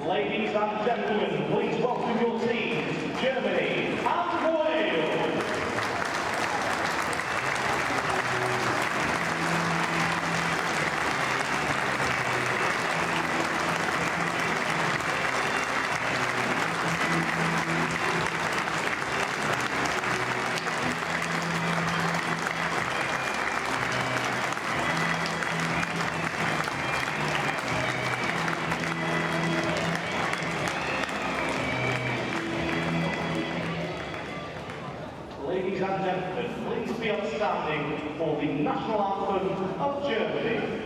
Ladies and gentlemen, please welcome your teams, Germany and Wales. Ladies and gentlemen, please be upstanding for the national anthem of Germany.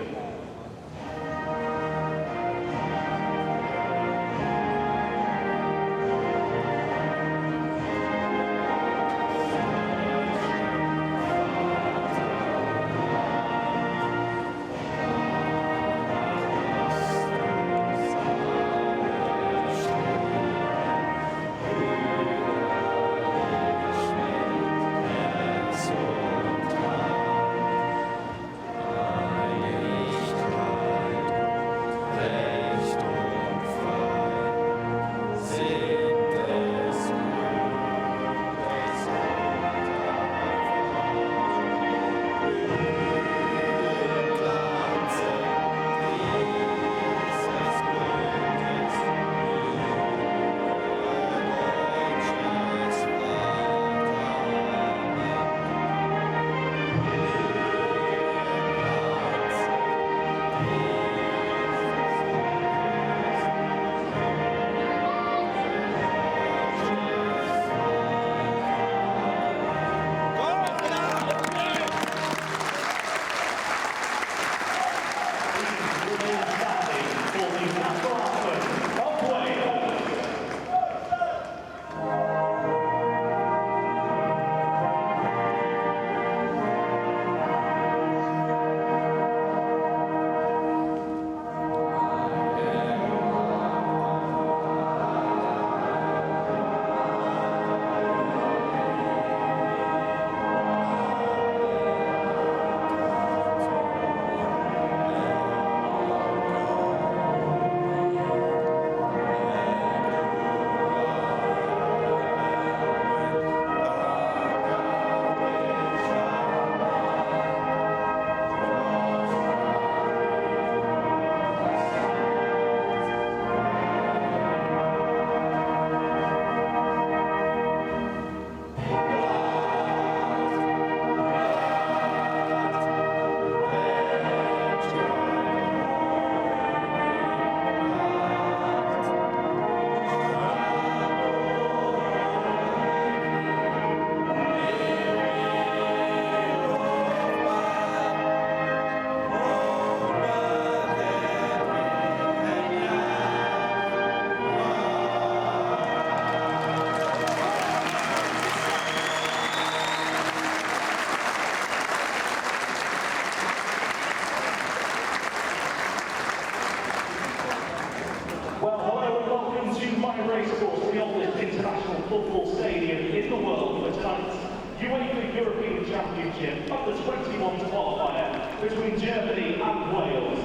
Well, hello and welcome to my race course, the oldest international football stadium in the world for tonight's UEFA European Championship of the 21 qualifier between Germany and Wales.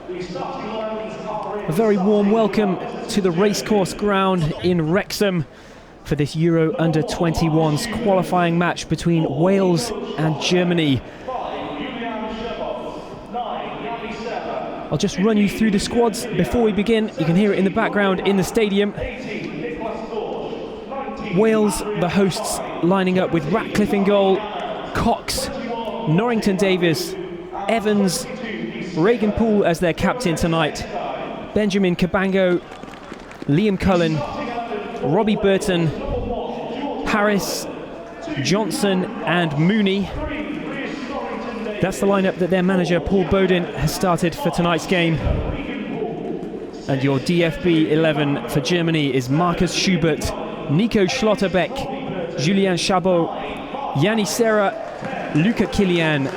The starting lines are in. A very warm welcome to the racecourse ground in Wrexham for this Euro Under-21s qualifying match between Wales and Germany. I'll just run you through the squads before we begin. You can hear it in the background in the stadium. Wales, the hosts, lining up with Ratcliffe in goal, Cox, Norrington Davis, Evans, Regan Poole as their captain tonight, Benjamin Cabango, Liam Cullen, Robbie Burton, Harris, Johnson and Mooney. That's the lineup that their manager Paul Bowden has started for tonight's game. And your DFB 11 for Germany is Markus Schubert, Nico Schlotterbeck, Julien Chabot, Yanni Serra, Luca Kilian,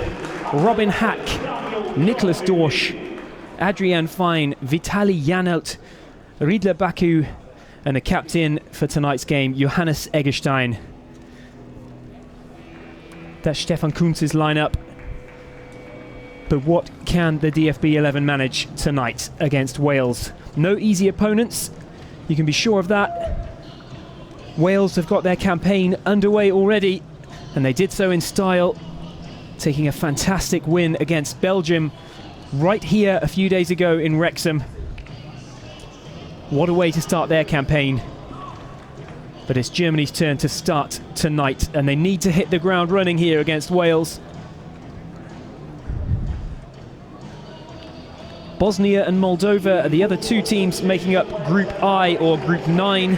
Robin Hack, Nicholas Dorsch, Adrian Fine, Vitali Janelt, Riedler Baku, and the captain for tonight's game, Johannes Eggestein. That's Stefan Kunz's lineup. But what can the DFB 11 manage tonight against Wales? No easy opponents, you can be sure of that. Wales have got their campaign underway already, and they did so in style, taking a fantastic win against Belgium right here a few days ago in Wrexham. What a way to start their campaign. But it's Germany's turn to start tonight, and they need to hit the ground running here against Wales. Bosnia and Moldova are the other two teams making up Group I or Group 9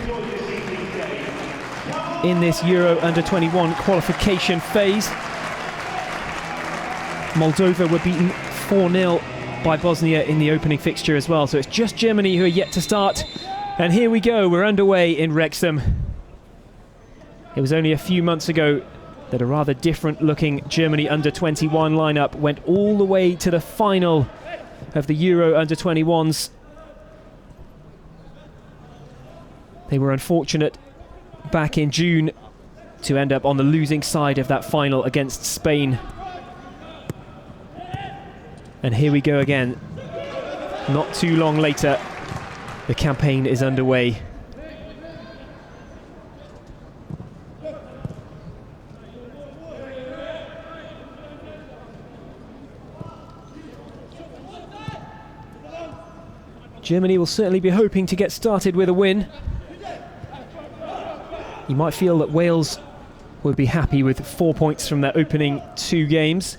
in this Euro Under-21 qualification phase. Moldova were beaten 4-0 by Bosnia in the opening fixture as well, so it's just Germany who are yet to start. And here we go, we're underway in Wrexham. It was only a few months ago that a rather different looking Germany Under-21 lineup went all the way to the final of the Euro Under-21s. They were unfortunate back in June to end up on the losing side of that final against Spain. And here we go again. Not too long later, the campaign is underway. Germany will certainly be hoping to get started with a win. You might feel that Wales would be happy with 4 points from their opening two games.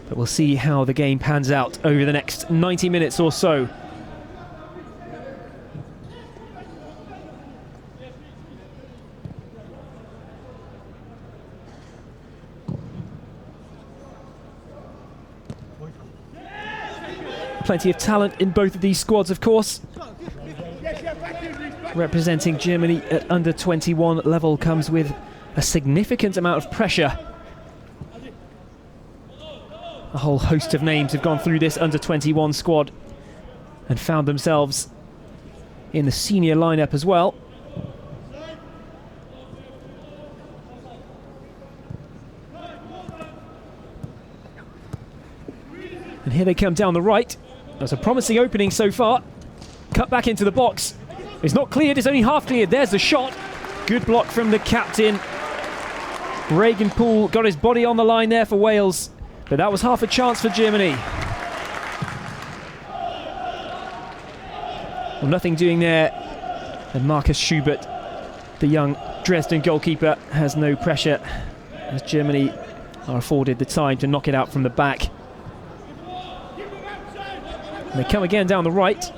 But we'll see how the game pans out over the next 90 minutes or so. Plenty of talent in both of these squads, of course. Representing Germany at Under-21 level comes with a significant amount of pressure. A whole host of names have gone through this Under-21 squad and found themselves in the senior lineup as well. And here they come down the right. That's a promising opening so far. Cut back into the box. It's not cleared, it's only half cleared. There's the shot. Good block from the captain. Regan Poole got his body on the line there for Wales, but that was half a chance for Germany. Well, nothing doing there. And Marcus Schubert, the young Dresden goalkeeper, has no pressure as Germany are afforded the time to knock it out from the back. And they come again down the right.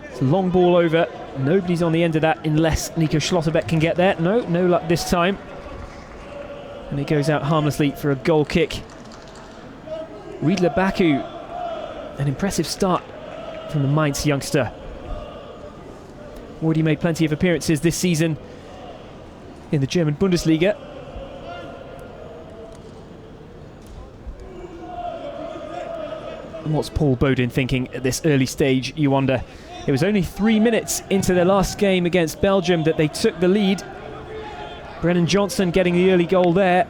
It's a long ball over. Nobody's on the end of that unless Nico Schlotterbeck can get there. No luck this time. And it goes out harmlessly for a goal kick. Riedler Baku, an impressive start from the Mainz youngster. Already made plenty of appearances this season in the German Bundesliga. And what's Paul Bodin thinking at this early stage, you wonder? It was only 3 minutes into their last game against Belgium that they took the lead. Brennan Johnson getting the early goal there.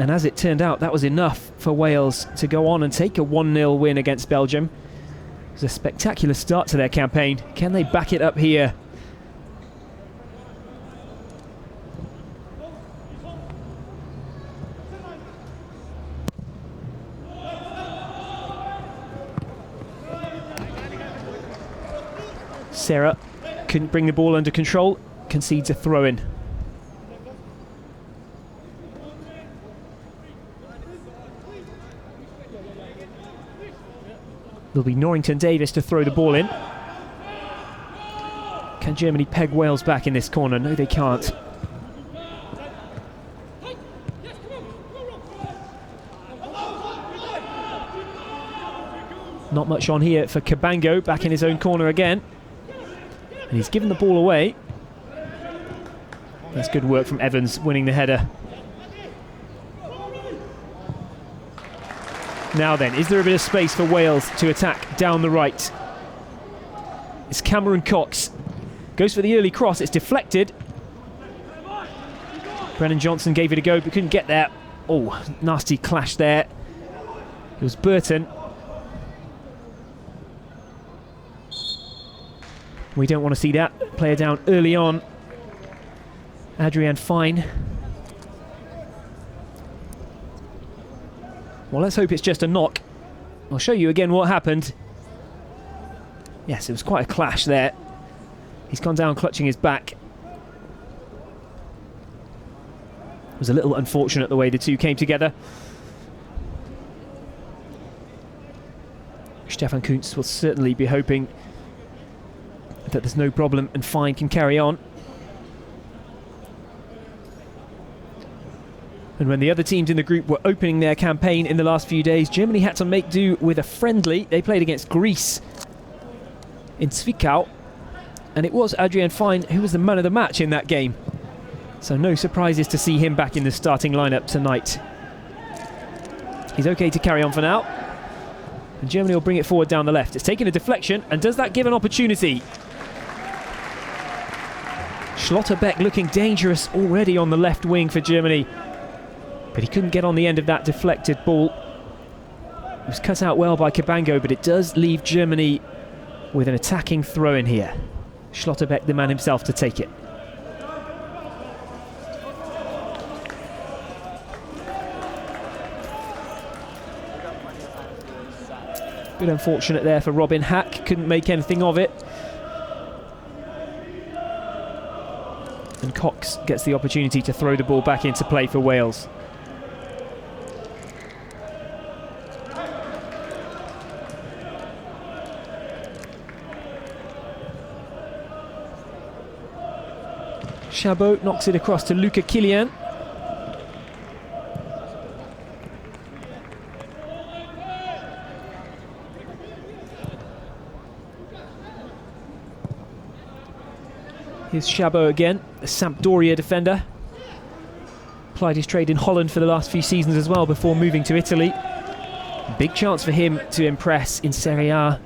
And as it turned out, that was enough for Wales to go on and take a 1-0 win against Belgium. It was a spectacular start to their campaign. Can they back it up here? Serra couldn't bring the ball under control, concedes a throw-in. There'll be Norrington Davis to throw the ball in. Can Germany peg Wales back in this corner? No, they can't. Not much on here for Cabango, back in his own corner again. And he's given the ball away. That's good work from Evans, winning the header. Now then, is there a bit of space for Wales to attack down the right? It's Cameron Cox. Goes for the early cross, it's deflected. Brennan Johnson gave it a go but couldn't get there. Oh, nasty clash there. It was Burton. We don't want to see that. Player down early on. Adrian Fine. Well, let's hope it's just a knock. I'll show you again what happened. Yes, it was quite a clash there. He's gone down clutching his back. It was a little unfortunate the way the two came together. Stefan Kuntz will certainly be hoping that there's no problem and Fine can carry on. And when the other teams in the group were opening their campaign in the last few days, Germany had to make do with a friendly. They played against Greece in Zwickau, and it was Adrian Fine who was the man of the match in that game. So no surprises to see him back in the starting lineup tonight. He's okay to carry on for now. And Germany will bring it forward down the left. It's taken a deflection, and does that give an opportunity? Schlotterbeck looking dangerous already on the left wing for Germany. But he couldn't get on the end of that deflected ball. It was cut out well by Cabango, but it does leave Germany with an attacking throw in here. Schlotterbeck, the man himself, to take it. Bit unfortunate there for Robin Hack, couldn't make anything of it. And Cox gets the opportunity to throw the ball back into play for Wales. Chabot knocks it across to Luca Kilian. Here's Chabot again, the Sampdoria defender. Plied his trade in Holland for the last few seasons as well before moving to Italy. Big chance for him to impress in Serie A.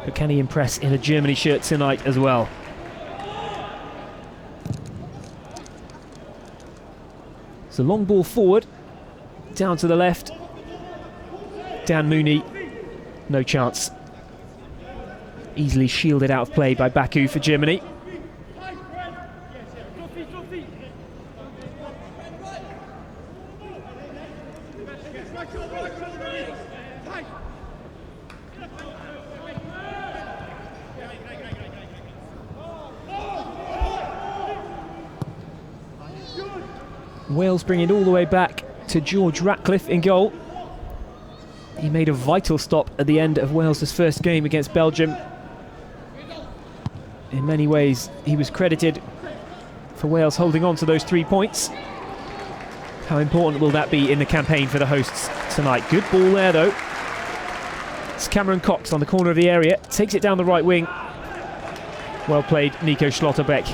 But can he impress in a Germany shirt tonight as well? It's a long ball forward, down to the left. Dan Mooney, no chance. Easily shielded out of play by Baku for Germany. Wales bring it all the way back to George Ratcliffe in goal. He made a vital stop at the end of Wales' first game against Belgium. In many ways, he was credited for Wales holding on to those 3 points. How important will that be in the campaign for the hosts tonight? Good ball there, though. It's Cameron Cox on the corner of the area. Takes it down the right wing. Well played, Nico Schlotterbeck.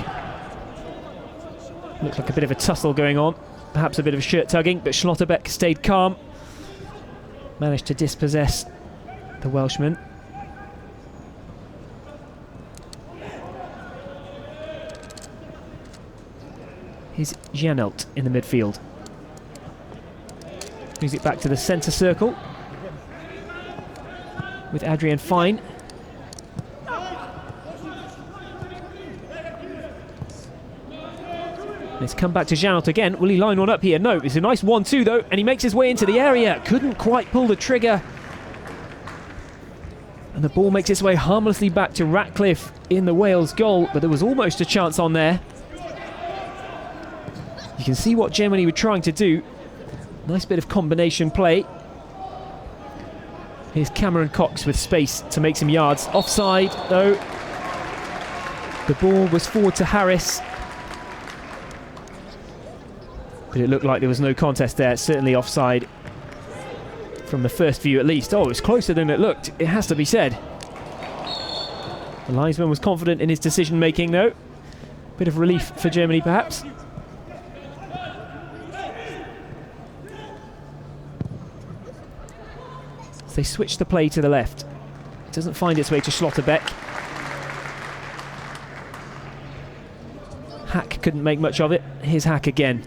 Looks like a bit of a tussle going on. Perhaps a bit of shirt tugging, but Schlotterbeck stayed calm. Managed to dispossess the Welshman. Here's Janelt in the midfield. Moves it back to the centre circle with Adrian Fine. Let's come back to Janelt again. Will he line one up here? No, it's a nice 1-2 though, and he makes his way into the area. Couldn't quite pull the trigger. And the ball makes its way harmlessly back to Ratcliffe in the Wales goal, but there was almost a chance on there. You can see what Germany were trying to do. Nice bit of combination play. Here's Cameron Cox with space to make some yards. Offside though. The ball was forward to Harris. But it looked like there was no contest there. Certainly offside from the first view at least. Oh, it was closer than it looked, it has to be said. The linesman was confident in his decision making though. Bit of relief for Germany perhaps. So they switch the play to the left. It doesn't find its way to Schlotterbeck. Hack couldn't make much of it. Here's Hack again.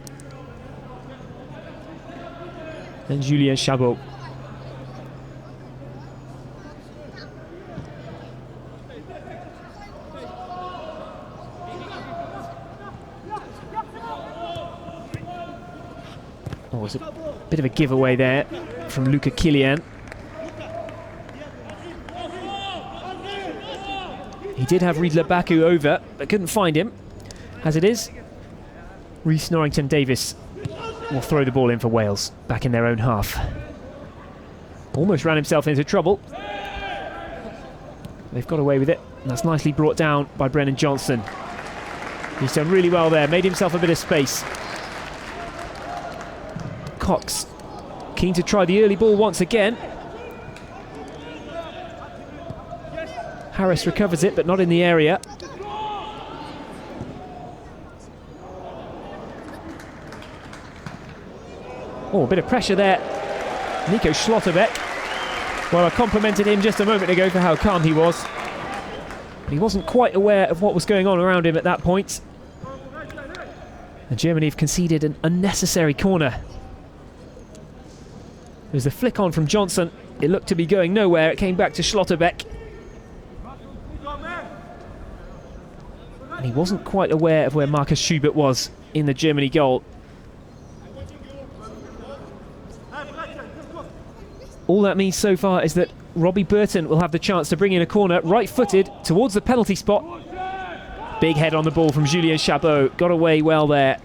And Julien Chabot. Oh, it's a bit of a giveaway there from Luca Kilian. He did have Riedler Baku over, but couldn't find him. As it is, Rhys Norrington Davis will throw the ball in for Wales, back in their own half. Almost ran himself into trouble. They've got away with it, and that's nicely brought down by Brennan Johnson. He's done really well there, made himself a bit of space. Cox, keen to try the early ball once again. Harris recovers it, but not in the area. Oh, a bit of pressure there. Nico Schlotterbeck. Well, I complimented him just a moment ago for how calm he was. He wasn't quite aware of what was going on around him at that point. And Germany have conceded an unnecessary corner. There's a flick on from Johnson. It looked to be going nowhere. It came back to Schlotterbeck. And he wasn't quite aware of where Marcus Schubert was in the Germany goal. All that means so far is that Robbie Burton will have the chance to bring in a corner, right-footed, towards the penalty spot. Big head on the ball from Julien Chabot. Got away well there.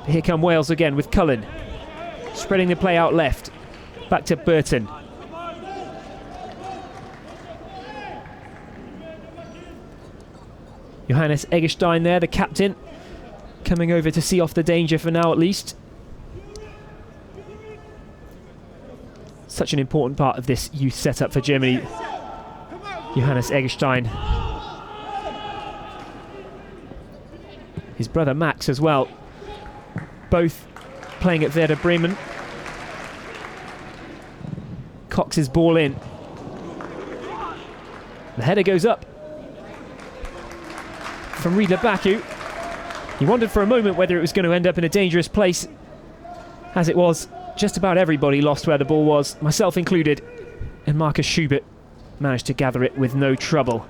Here come Wales again with Cullen. Spreading the play out left. Back to Burton. Johannes Eggestein there, the captain, coming over to see off the danger for now at least. Such an important part of this youth setup for Germany. Johannes Eggestein. His brother Max as well. Both playing at Werder Bremen. Cox's ball in. The header goes up from Riedler Baku. He wondered for a moment whether it was going to end up in a dangerous place. As it was, just about everybody lost where the ball was, myself included, and Marcus Schubert managed to gather it with no trouble.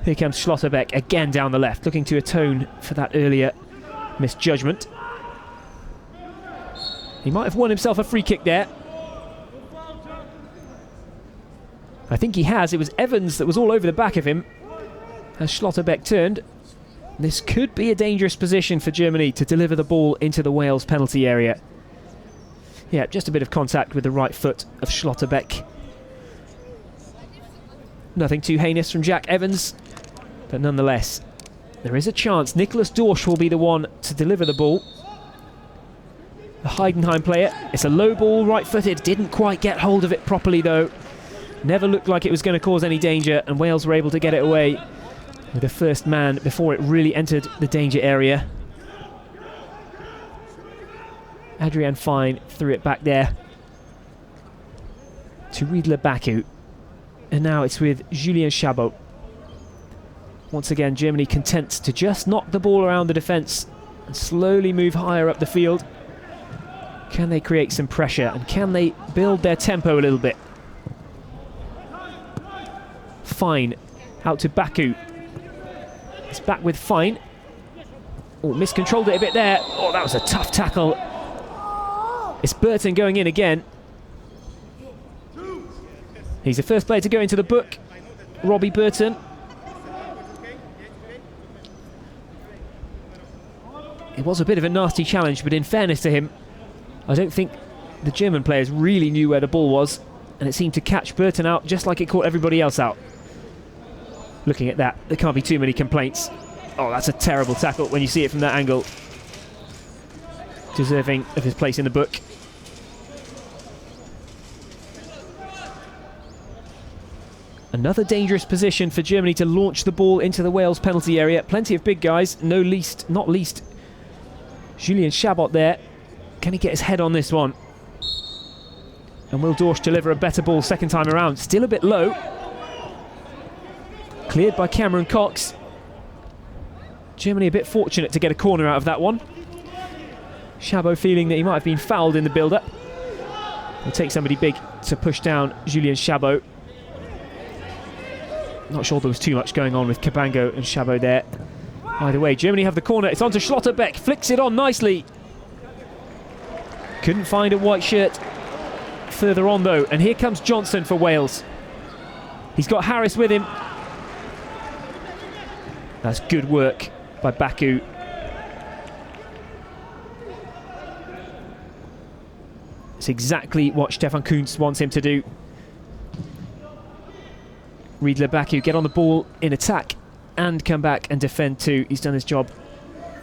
Here comes Schlotterbeck again down the left, looking to atone for that earlier misjudgment. He might have won himself a free kick there. I think he has. It was Evans that was all over the back of him as Schlotterbeck turned. This could be a dangerous position for Germany to deliver the ball into the Wales penalty area. Yeah, just a bit of contact with the right foot of Schlotterbeck. Nothing too heinous from Jack Evans, but nonetheless, there is a chance Nicholas Dorsch will be the one to deliver the ball. The Heidenheim player. It's a low ball, right-footed. Didn't quite get hold of it properly though. Never looked like it was going to cause any danger, and Wales were able to get it away with the first man before it really entered the danger area. Adrian Fine threw it back there to Riedler Baku. And now it's with Julien Chabot. Once again, Germany content to just knock the ball around the defence and slowly move higher up the field. Can they create some pressure, and can they build their tempo a little bit? Fine out to Baku. It's back with Fine. Oh, miscontrolled it a bit there. Oh, that was a tough tackle. It's Burton going in again. He's the first player to go into the book. Robbie Burton. It was a bit of a nasty challenge, but in fairness to him, I don't think the German players really knew where the ball was, and it seemed to catch Burton out just like it caught everybody else out. Looking at that, there can't be too many complaints. Oh, that's a terrible tackle when you see it from that angle. Deserving of his place in the book. Another dangerous position for Germany to launch the ball into the Wales penalty area. Plenty of big guys, not least Julien Chabot there. Can he get his head on this one? And will Dorsch deliver a better ball second time around? Still a bit low. Cleared by Cameron Cox. Germany a bit fortunate to get a corner out of that one. Chabot feeling that he might have been fouled in the build-up. It'll take somebody big to push down Julien Chabot. Not sure there was too much going on with Cabango and Chabot there. Either way, Germany have the corner. It's on to Schlotterbeck. Flicks it on nicely. Couldn't find a white shirt further on though. And here comes Johnson for Wales. He's got Harris with him. That's good work by Baku. It's exactly what Stefan Kuntz wants him to do. Riedler Baku get on the ball in attack and come back and defend too. He's done his job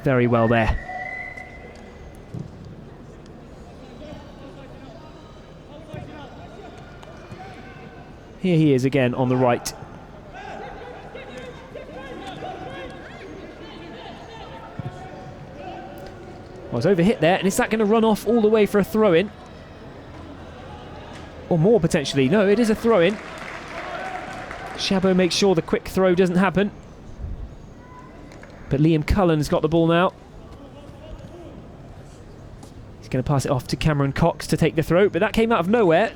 very well there. Here he is again on the right. Well, it's overhit there, and is that going to run off all the way for a throw-in? Or more potentially. No, it is a throw-in. Chabot makes sure the quick throw doesn't happen. But Liam Cullen's got the ball now. He's going to pass it off to Cameron Cox to take the throw, but that came out of nowhere.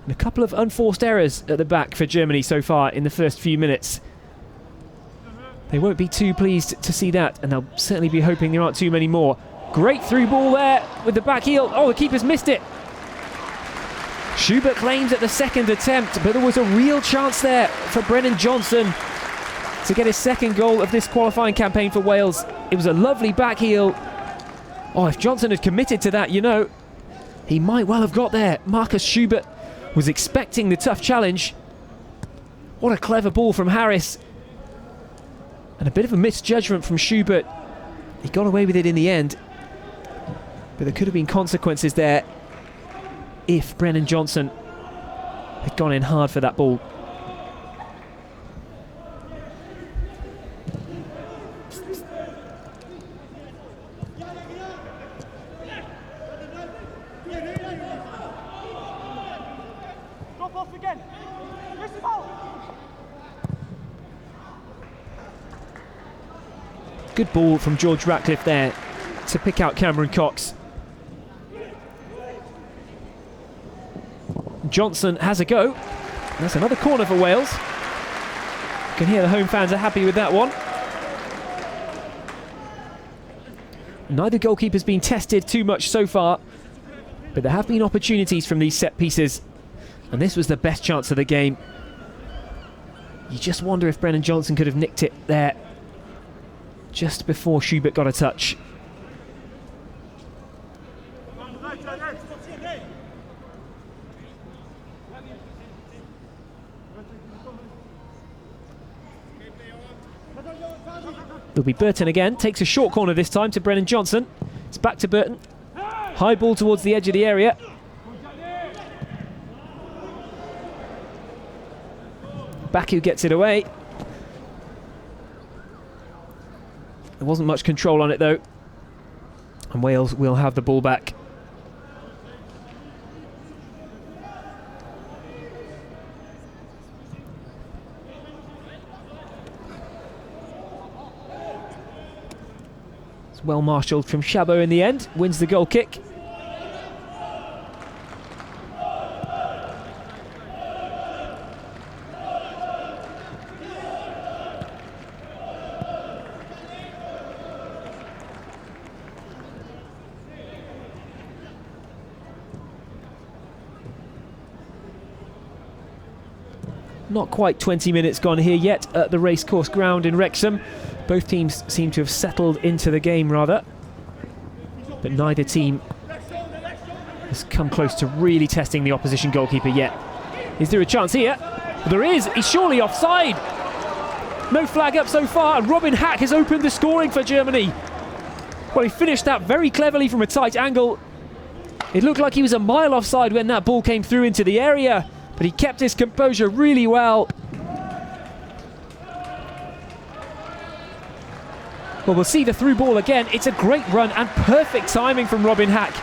And a couple of unforced errors at the back for Germany so far in the first few minutes. They won't be too pleased to see that, and they'll certainly be hoping there aren't too many more. Great through ball there with the back heel. Oh, the keeper's missed it. Schubert claims at the second attempt, but there was a real chance there for Brennan Johnson to get his second goal of this qualifying campaign for Wales. It was a lovely back heel. Oh, if Johnson had committed to that, you know, he might well have got there. Marcus Schubert was expecting the tough challenge. What a clever ball from Harris. And a bit of a misjudgment from Schubert. He got away with it in the end. But there could have been consequences there if Brennan Johnson had gone in hard for that ball. Drop off again. Good ball from George Ratcliffe there to pick out Cameron Cox. Johnson has a go. That's another corner for Wales. You can hear the home fans are happy with that one. Neither goalkeeper's been tested too much so far, but there have been opportunities from these set pieces, and this was the best chance of the game. You just wonder if Brennan Johnson could have nicked it there just before Schubert got a touch. It'll be Burton again, takes a short corner this time to Brennan Johnson. It's back to Burton. High ball towards the edge of the area. Baku gets it away. There wasn't much control on it though. And Wales will have the ball back. It's well marshalled from Chabot in the end. Wins the goal kick. Not quite 20 minutes gone here yet at the racecourse ground in Wrexham. Both teams seem to have settled into the game rather, but neither team has come close to really testing the opposition goalkeeper yet. Is there a chance here? There is. He's surely offside. No flag up so far, and Robin Hack has opened the scoring for Germany. Well, he finished that very cleverly from a tight angle. It looked like he was a mile offside when that ball came through into the area, but he kept his composure really well. Well, we'll see the through ball again. It's a great run and perfect timing from Robin Hack.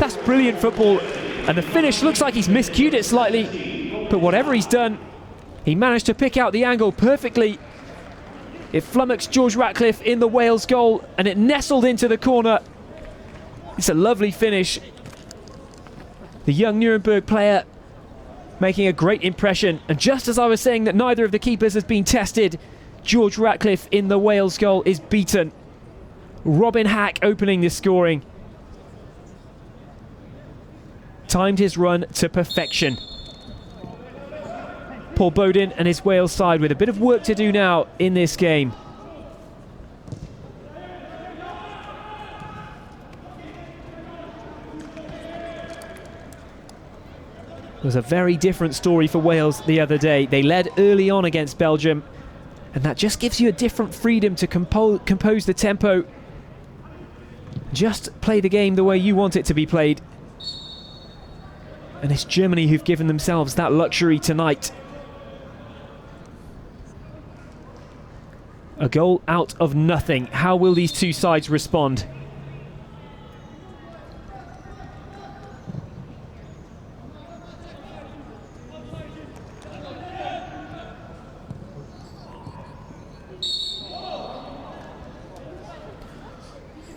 That's brilliant football. And the finish looks like he's miscued it slightly, But whatever he's done, he managed to pick out the angle perfectly. It flummoxed George Ratcliffe in the Wales goal, and it nestled into the corner. It's a lovely finish. The young Nuremberg player making a great impression. And just as I was saying that neither of the keepers has been tested, George Ratcliffe in the Wales goal is beaten. Robin Hack opening the scoring. Timed his run to perfection. Paul Bowden and his Wales side with a bit of work to do now in this game. It was a very different story for Wales the other day. They led early on against Belgium, and that just gives you a different freedom to compose the tempo. Just play the game the way you want it to be played. And it's Germany who've given themselves that luxury tonight. A goal out of nothing. How will these two sides respond?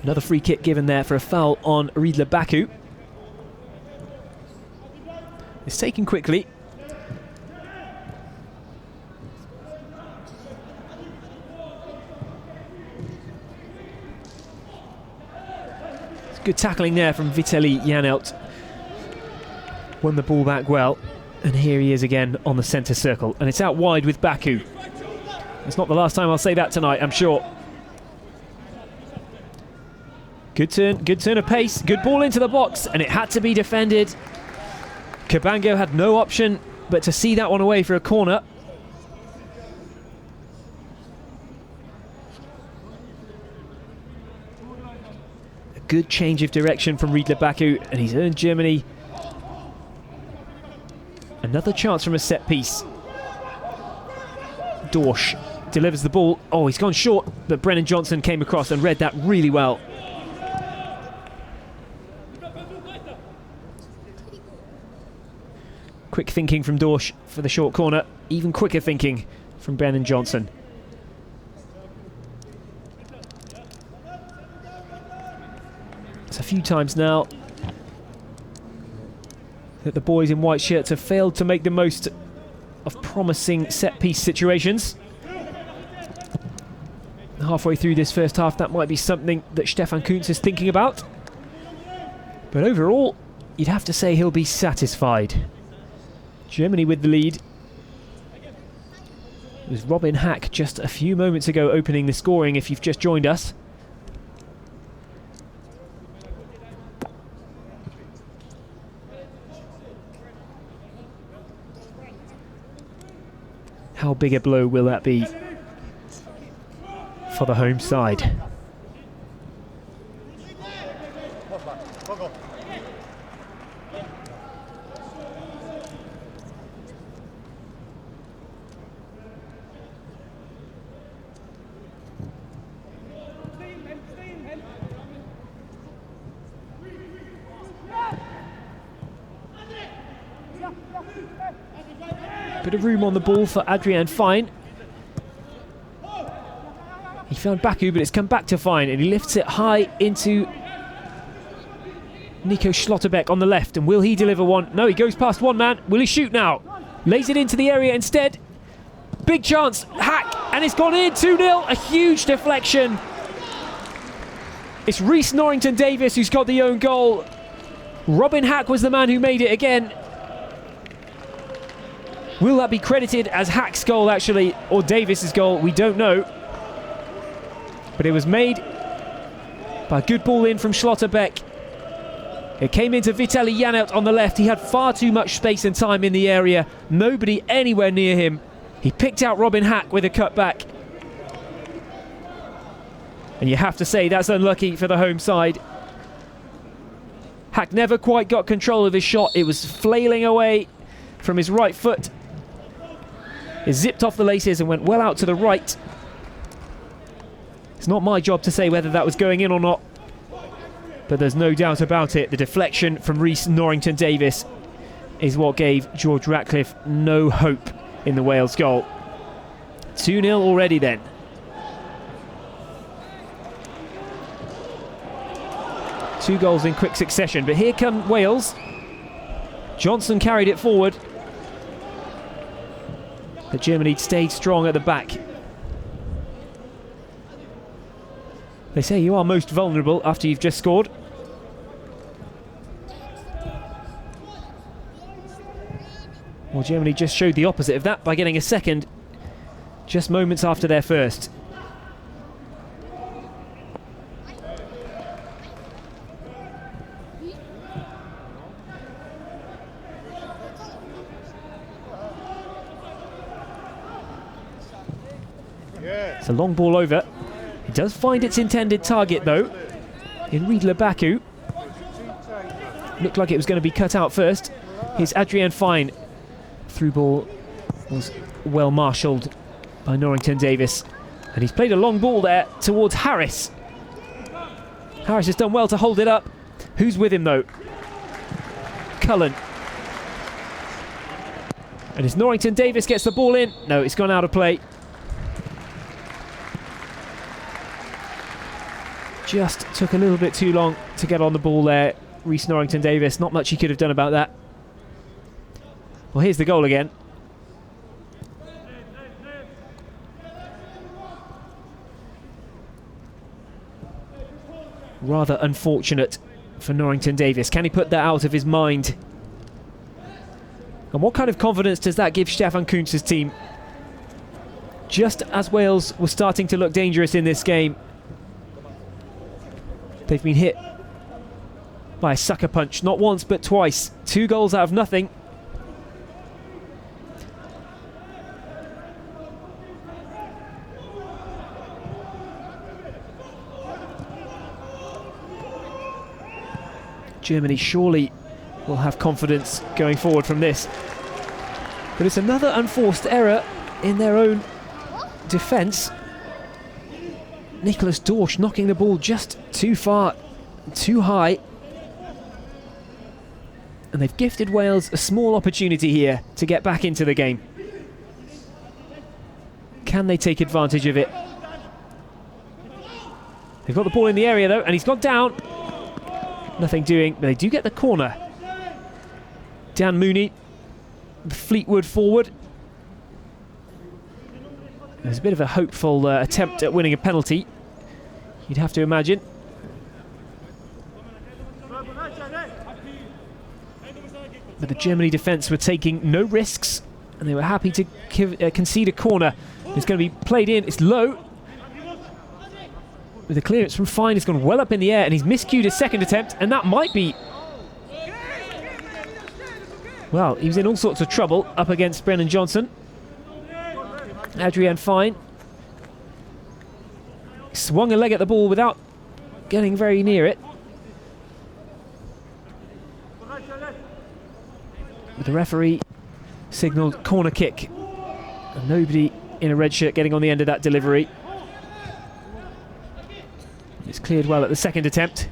Another free kick given there for a foul on Riedle Baku. It's taken quickly. It's good tackling there from Vitaly Janelt. Won the ball back well. And here he is again on the centre circle. And it's out wide with Baku. It's not the last time I'll say that tonight, I'm sure. Good turn of pace, good ball into the box, and it had to be defended. Cabango had no option but to see that one away for a corner. A good change of direction from Riedle Baku, and he's earned Germany another chance from a set piece. Dorsch delivers the ball. Oh, he's gone short, but Brennan Johnson came across and read that really well. Quick thinking from Dorsch for the short corner. Even quicker thinking from Brennan Johnson. It's a few times now that the boys in white shirts have failed to make the most of promising set-piece situations. Halfway through this first half, that might be something that Stefan Kuntz is thinking about. But overall, you'd have to say he'll be satisfied. Germany with the lead. It was Robin Hack just a few moments ago opening the scoring, if you've just joined us. How big a blow will that be for the home side? Bit of room on the ball for Adrian Fein. He found Baku, but it's come back to Fein, and he lifts it high into Nico Schlotterbeck on the left. And will he deliver one? No, he goes past one man. Will he shoot now? Lays it into the area instead. Big chance. Hack, and it's gone in. 2-0. A huge deflection. It's Rhys Norrington-Davies who's got the own goal. Robin Hack was the man who made it again. Will that be credited as Hack's goal, actually, or Davis's goal? We don't know. But it was made by a good ball in from Schlotterbeck. It came into Vitaly Janelt on the left. He had far too much space and time in the area. Nobody anywhere near him. He picked out Robin Hack with a cutback. And you have to say that's unlucky for the home side. Hack never quite got control of his shot. It was flailing away from his right foot. It zipped off the laces and went well out to the right. It's not my job to say whether that was going in or not, but there's no doubt about it. The deflection from Rhys Norrington-Davies is what gave George Ratcliffe no hope in the Wales goal. 2-0 already then. Two goals in quick succession, but here come Wales. Johnson carried it forward, but Germany stayed strong at the back. They say you are most vulnerable after you've just scored. Well, Germany just showed the opposite of that by getting a second just moments after their first. It's a long ball over. It does find its intended target though, in Riedler Baku. Looked like it was going to be cut out first. Here's Adrian Fine. Through ball was well marshalled by Norrington Davis. And he's played a long ball there towards Harris. Harris has done well to hold it up. Who's with him though? Cullen. And as Norrington Davis gets the ball in, no, it's gone out of play. Just took a little bit too long to get on the ball there. Rhys Norrington Davis, not much he could have done about that. Well, here's the goal again. Rather unfortunate for Norrington Davis. Can he put that out of his mind? And what kind of confidence does that give Stefan Kuntz's team? Just as Wales was starting to look dangerous in this game, they've been hit by a sucker punch, not once but twice. 2 goals out of nothing. Germany surely will have confidence going forward from this. But it's another unforced error in their own defence. Nicholas Dorsch knocking the ball just too far, too high. And they've gifted Wales a small opportunity here to get back into the game. Can they take advantage of it? They've got the ball in the area though, and he's gone down. Nothing doing, but they do get the corner. Dan Mooney, Fleetwood forward. There's a bit of a hopeful attempt at winning a penalty, you'd have to imagine. But the Germany defence were taking no risks, and they were happy to concede a corner. It's going to be played in, it's low. With a clearance from Fine, it's gone well up in the air, and he's miscued his second attempt, and that might be... Well, he was in all sorts of trouble up against Brennan Johnson. Adrian Fine swung a leg at the ball without getting very near it. But the referee signalled corner kick. And nobody in a red shirt getting on the end of that delivery. It's cleared well at the second attempt.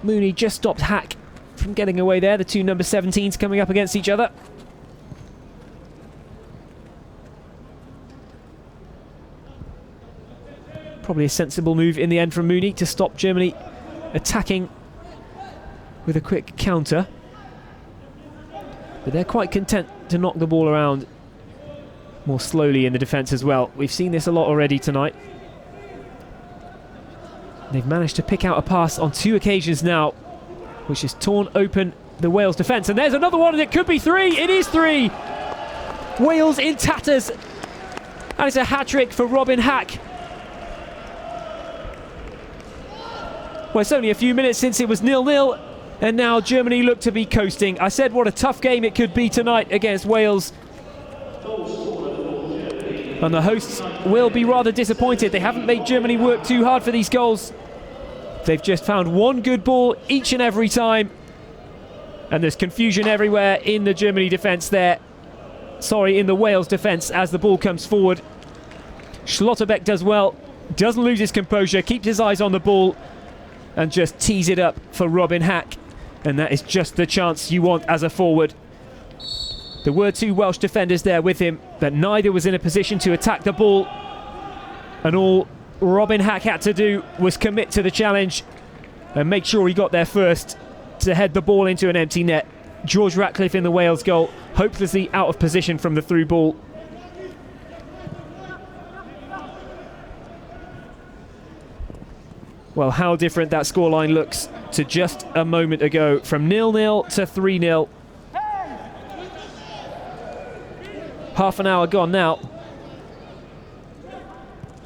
Mooney just stopped Hack from getting away there. The two number 17s coming up against each other. Probably a sensible move in the end from Mooney to stop Germany attacking with a quick counter. But they're quite content to knock the ball around more slowly in the defence as well. We've seen this a lot already tonight. They've managed to pick out a pass on 2 occasions now, which has torn open the Wales defence. And there's another one, and it could be 3. It is 3. Wales in tatters. And it's a hat-trick for Robin Hack. Well, it's only a few minutes since it was 0-0, and now Germany look to be coasting. I said what a tough game it could be tonight against Wales. And the hosts will be rather disappointed. They haven't made Germany work too hard for these goals. They've just found one good ball each and every time. And there's confusion everywhere in the Germany defence there. Sorry, in the Wales defence as the ball comes forward. Schlotterbeck does well, doesn't lose his composure, keeps his eyes on the ball. and just tees it up for Robin Hack. And that is just the chance you want as a forward. There were two Welsh defenders there with him, but neither was in a position to attack the ball. And all Robin Hack had to do was commit to the challenge and make sure he got there first to head the ball into an empty net. George Ratcliffe in the Wales goal, hopelessly out of position from the through ball. Well, how different that scoreline looks to just a moment ago, from 0-0 to 3-0. Half an hour gone now.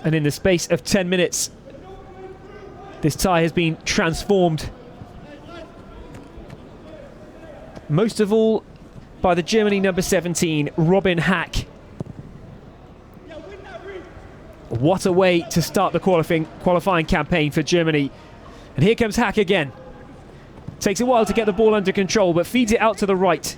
And in the space of 10 minutes, this tie has been transformed. Most of all by the Germany number 17, Robin Hack. What a way to start the qualifying campaign for Germany. And here comes Hack again. Takes a while to get the ball under control, but feeds it out to the right.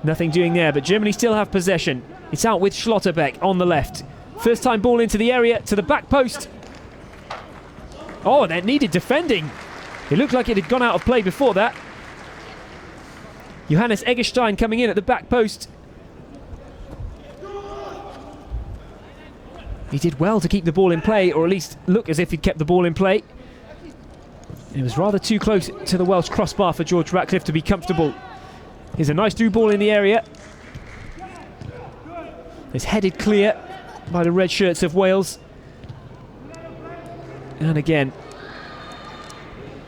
Nothing doing there, but Germany still have possession. It's out with Schlotterbeck on the left. First time ball into the area, to the back post. Oh, that needed defending. It looked like it had gone out of play before that. Johannes Eggerstein coming in at the back post. He did well to keep the ball in play, or at least look as if he'd kept the ball in play. It was rather too close to the Welsh crossbar for George Ratcliffe to be comfortable. Here's a nice through ball in the area. It's headed clear by the red shirts of Wales. And again,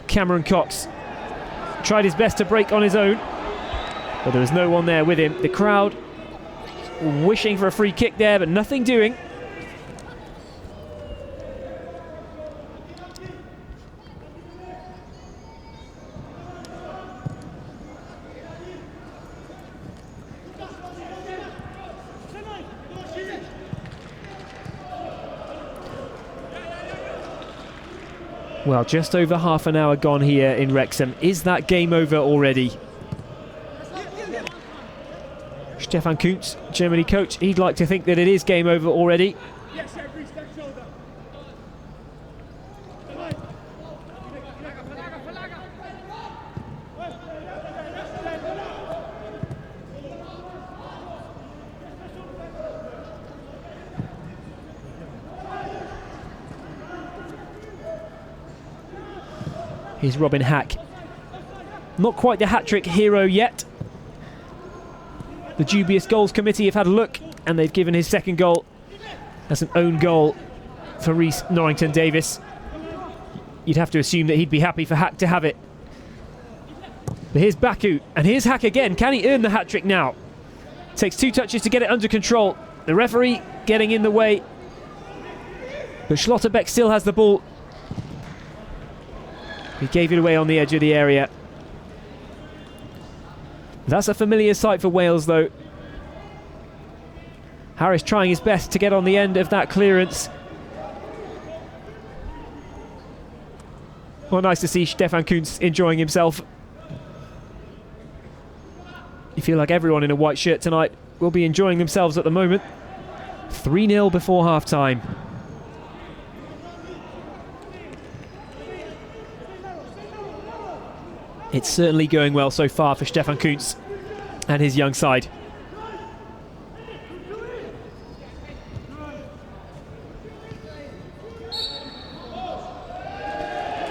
Cameron Cox tried his best to break on his own, but there was no one there with him. The crowd wishing for a free kick there, but nothing doing. Well, just over half an hour gone here in Wrexham. Is that game over already? Stefan Kuntz, Germany coach, he'd like to think that it is game over already. Here's Robin Hack. Not quite the hat-trick hero yet. The dubious goals committee have had a look, and they've given his second goal as an own goal for Rhys Norrington-Davies. You'd have to assume that he'd be happy for Hack to have it. But here's Baku, and here's Hack again. Can he earn the hat-trick now? Takes two touches to get it under control. The referee getting in the way. But Schlotterbeck still has the ball. He gave it away on the edge of the area. That's a familiar sight for Wales, though. Harris trying his best to get on the end of that clearance. Well, nice to see Stefan Kuntz enjoying himself. You feel like everyone in a white shirt tonight will be enjoying themselves at the moment. 3-0 before half-time. It's certainly going well so far for Stefan Kuntz and his young side.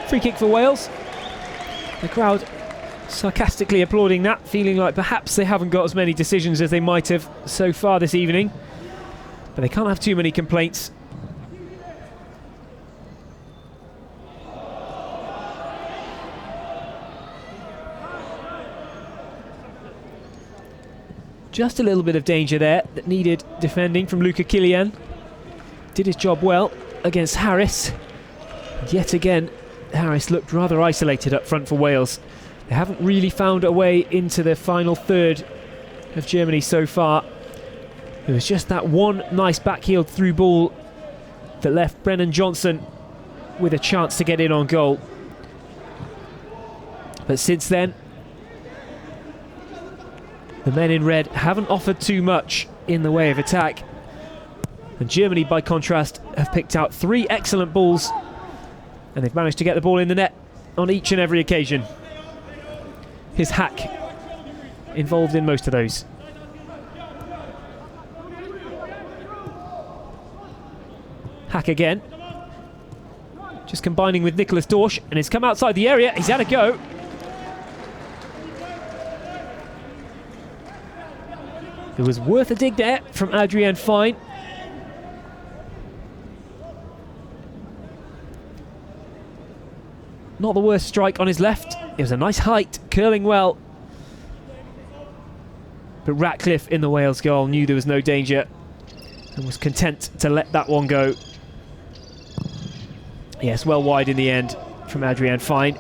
Free kick for Wales. The crowd sarcastically applauding that, feeling like perhaps they haven't got as many decisions as they might have so far this evening. But they can't have too many complaints. Just a little bit of danger there that needed defending from Luca Kilian. Did his job well against Harris. And yet again, Harris looked rather isolated up front for Wales. They haven't really found a way into the final third of Germany so far. It was just that one nice backheeled through ball that left Brennan Johnson with a chance to get in on goal. But since then, the men in red haven't offered too much in the way of attack. And Germany, by contrast, have picked out 3 excellent balls And they've managed to get the ball in the net on each and every occasion. His hack involved in most of those. Hack again. Just combining with Nicholas Dorsch, and it's come outside the area. He's had a go. It was worth a dig there from Adrian Fine. Not the worst strike on his left. It was a nice height, curling well. But Ratcliffe in the Wales goal knew there was no danger and was content to let that one go. Yes, well wide in the end from Adrian Fine.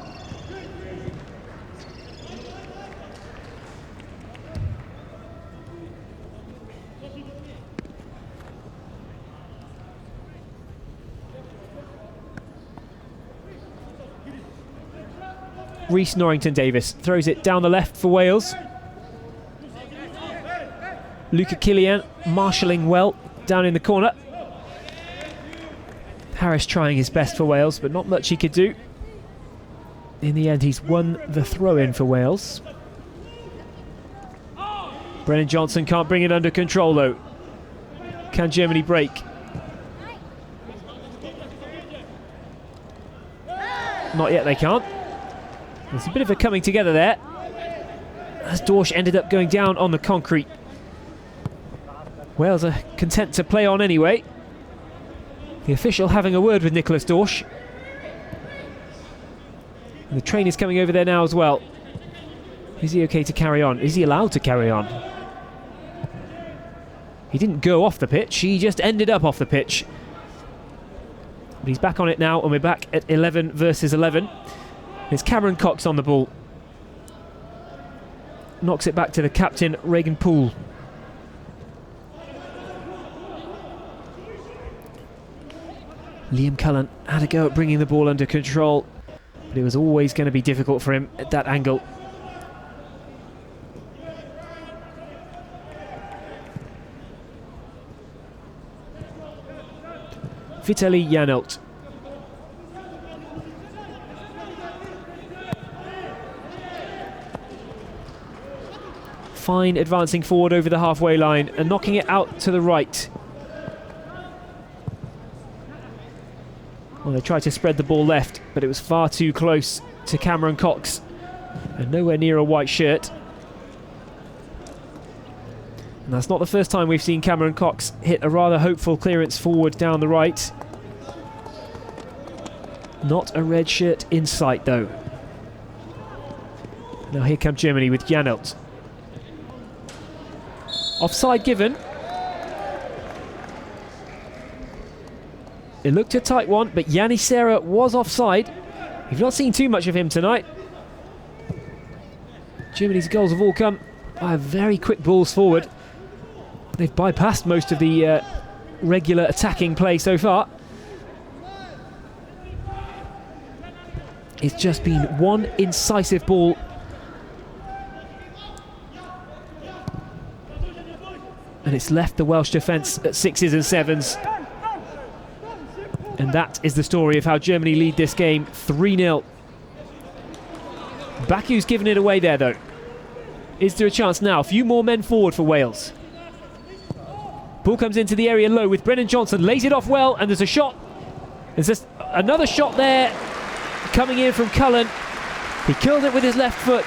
Rhys Norrington-Davies throws it down the left for Wales. Luca Killian marshalling well down in the corner. Harris trying his best for Wales, but not much he could do. In the end, he's won the throw-in for Wales. Brennan Johnson can't bring it under control though. Can Germany break? Not yet, they can't. There's a bit of a coming together there, as Dorsch ended up going down on the concrete. Wales are content to play on anyway. The official having a word with Nicholas Dorsch. And the trainer's coming over there now as well. Is he okay to carry on? Is he allowed to carry on? He didn't go off the pitch, he just ended up off the pitch. But he's back on it now, and we're back at 11 versus 11. It's Cameron Cox on the ball. Knocks it back to the captain, Regan Poole. Liam Cullen had a go at bringing the ball under control, but it was always going to be difficult for him at that angle. Vitaly Janelt. Fine advancing forward over the halfway line and knocking it out to the right. Well, they tried to spread the ball left, but it was far too close to Cameron Cox and nowhere near a white shirt. And that's not the first time we've seen Cameron Cox hit a rather hopeful clearance forward down the right. Not a red shirt in sight though. Now here come Germany with Janelt. Offside given. It looked a tight one, but Yanni Serra was offside. We've not seen too much of him tonight. Germany's goals have all come by very quick balls forward. They've bypassed most of the regular attacking play so far. It's just been one incisive ball. And it's left the Welsh defence at 6s and 7s. And that is the story of how Germany lead this game 3-0. Baku's given it away there though. Is there a chance now? A few more men forward for Wales. Ball comes into the area low with Brennan Johnson, lays it off well, and there's a shot. There's just another shot there coming in from Cullen. He killed it with his left foot.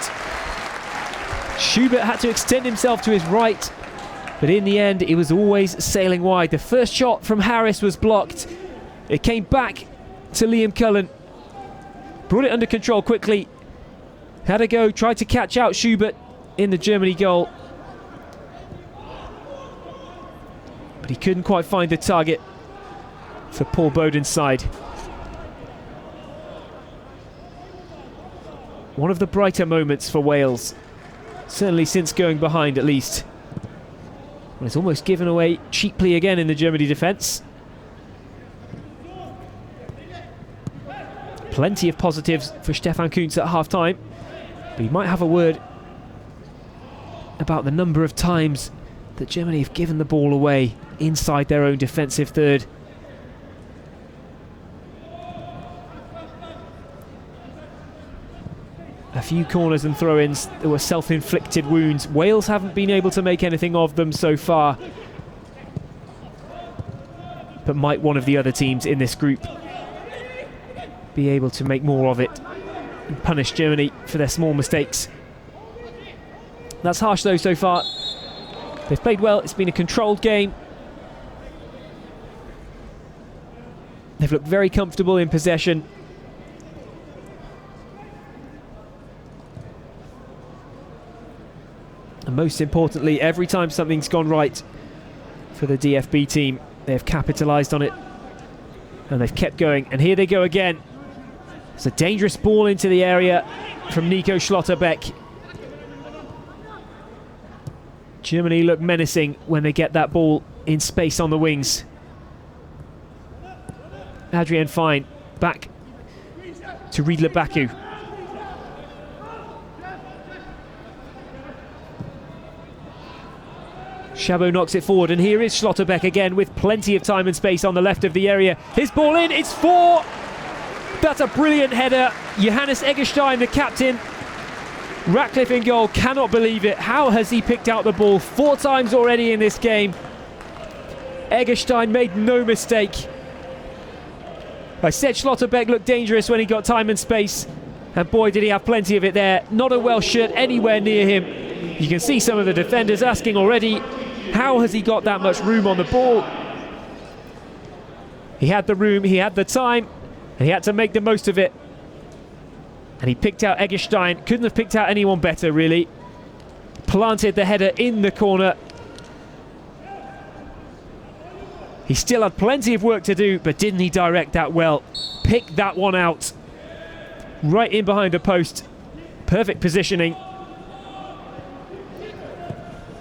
Schubert had to extend himself to his right, but in the end it was always sailing wide. The first shot from Harris was blocked. It came back to Liam Cullen, brought it under control quickly, had a go, tried to catch out Schubert in the Germany goal, but he couldn't quite find the target for Paul Bowden's side. One of the brighter moments for Wales, certainly since going behind at least. Well, it's almost given away cheaply again in the Germany defence. Plenty of positives for Stefan Kuntz at half-time, but he might have a word about the number of times that Germany have given the ball away inside their own defensive third. few corners and throw-ins that were self-inflicted wounds. Wales haven't been able to make anything of them so far. But might one of the other teams in this group be able to make more of it and punish Germany for their small mistakes? That's harsh though so far. They've played well, it's been a controlled game. They've looked very comfortable in possession. And most importantly, every time something's gone right for the DFB team, they've capitalised on it and they've kept going. And here they go again. It's a dangerous ball into the area from Nico Schlotterbeck. Germany look menacing when they get that ball in space on the wings. Adrian Fine back to Riedler Baku. Chabot knocks it forward, and here is Schlotterbeck again with plenty of time and space on the left of the area. His ball in, it's 4! That's a brilliant header. Johannes Eggestein, the captain. Ratcliffe in goal, cannot believe it. How has he picked out the ball 4 times already in this game? Eggestein made no mistake. I said Schlotterbeck looked dangerous when he got time and space, and boy did he have plenty of it there. Not a Welsh shirt anywhere near him. You can see some of the defenders asking already, how has he got that much room on the ball? He had the room, he had the time, and he had to make the most of it. And he picked out Eggestein. Couldn't have picked out anyone better, really. Planted the header in the corner. He still had plenty of work to do, but didn't he direct that well? Picked that one out. Right in behind the post. Perfect positioning.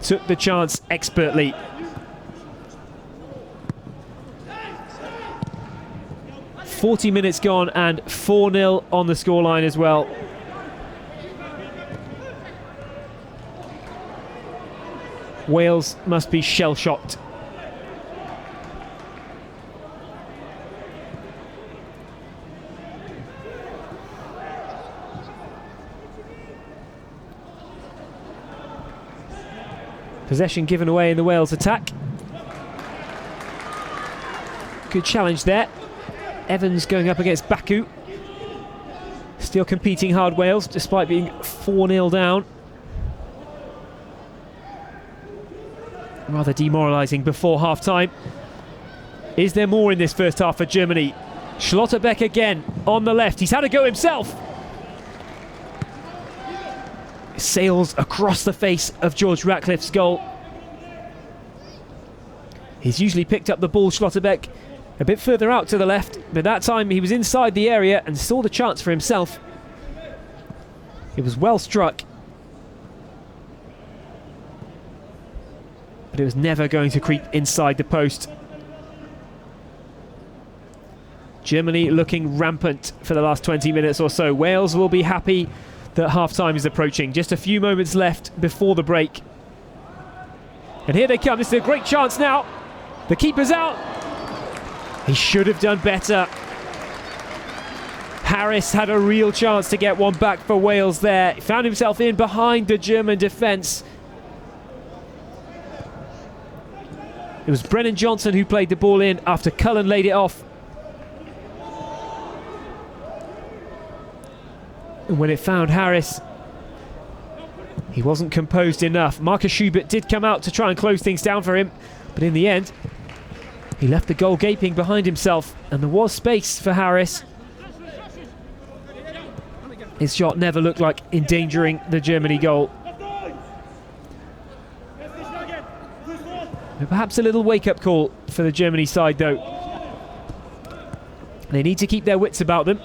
Took the chance expertly. "40 minutes gone and 4-0 on the scoreline as well. Wales must be shell-shocked. Possession given away in the Wales attack. Good challenge there. Evans going up against Baku. Still competing hard, Wales, despite being 4-0 down. Rather demoralising before half-time. Is there more in this first half for Germany? Schlotterbeck again on the left. He's had a go himself. Sails across the face of George Ratcliffe's goal. He's usually picked up the ball, Schlotterbeck, a bit further out to the left, but that time he was inside the area and saw the chance for himself. It was well struck, but it was never going to creep inside the post. Germany looking rampant for the last 20 minutes or so. Wales will be happy that half-time is approaching. Just a few moments left before the break. And here they come. This is a great chance now. The keeper's out. He should have done better. Harris had a real chance to get one back for Wales there. He found himself in behind the German defence. It was Brennan Johnson who played the ball in after Cullen laid it off. And when it found Harris, he wasn't composed enough. Marcus Schubert did come out to try and close things down for him, but in the end, he left the goal gaping behind himself, and there was space for Harris. His shot never looked like endangering the Germany goal. Perhaps a little wake-up call for the Germany side, though. They need to keep their wits about them.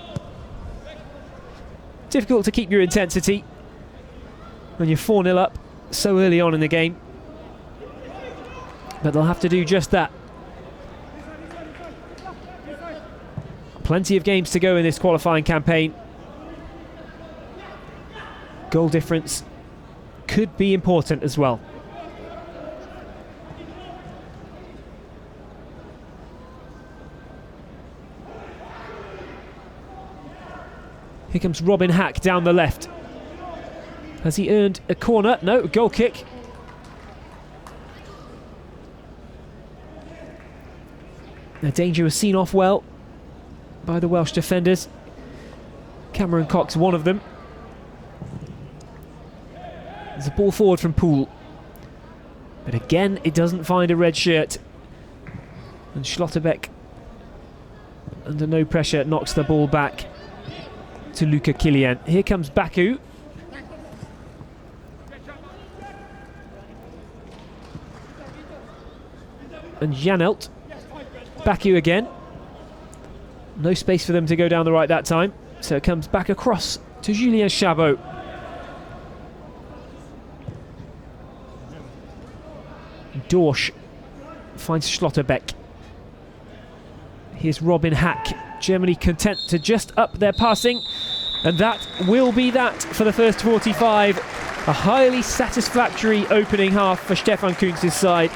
Difficult to keep your intensity when you're 4-0 up so early on in the game. But they'll have to do just that. Plenty of games to go in this qualifying campaign. Goal difference could be important as well. Here comes Robin Hack down the left. Has he earned a corner? No, a goal kick. The danger was seen off well by the Welsh defenders. Cameron Cox, one of them. There's a ball forward from Poole. But again, it doesn't find a red shirt. And Schlotterbeck, under no pressure, knocks the ball back to Luca Kilian. Here comes Baku. And Janelt. Baku again. No space for them to go down the right that time. So it comes back across to Julien Chabot. Dorsch finds Schlotterbeck. Here's Robin Hack. Germany content to just up their passing. And that will be that for the first 45. A highly satisfactory opening half for Stefan Kuntz's side.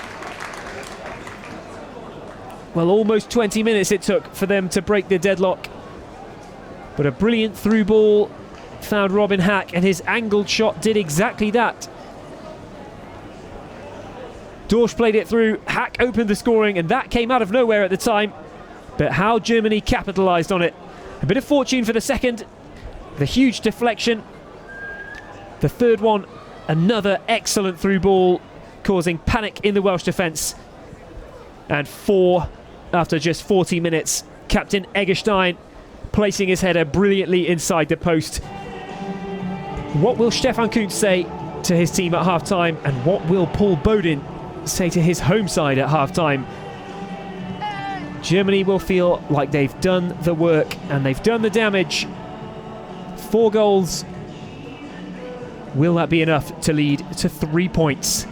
Well, almost 20 minutes it took for them to break the deadlock. But a brilliant through ball found Robin Hack, and his angled shot did exactly that. Dorsch played it through, Hack opened the scoring, and that came out of nowhere at the time. But how Germany capitalised on it. A bit of fortune for the second, the huge deflection. The third one, another excellent through ball, causing panic in the Welsh defence. And 4 after just 40 minutes. Captain Eggestein placing his header brilliantly inside the post. What will Stefan Kuntz say to his team at half-time, and what will Paul Bodin say to his home side at half-time? Germany will feel like they've done the work and they've done the damage. 4 goals. Will that be enough to lead to 3 points?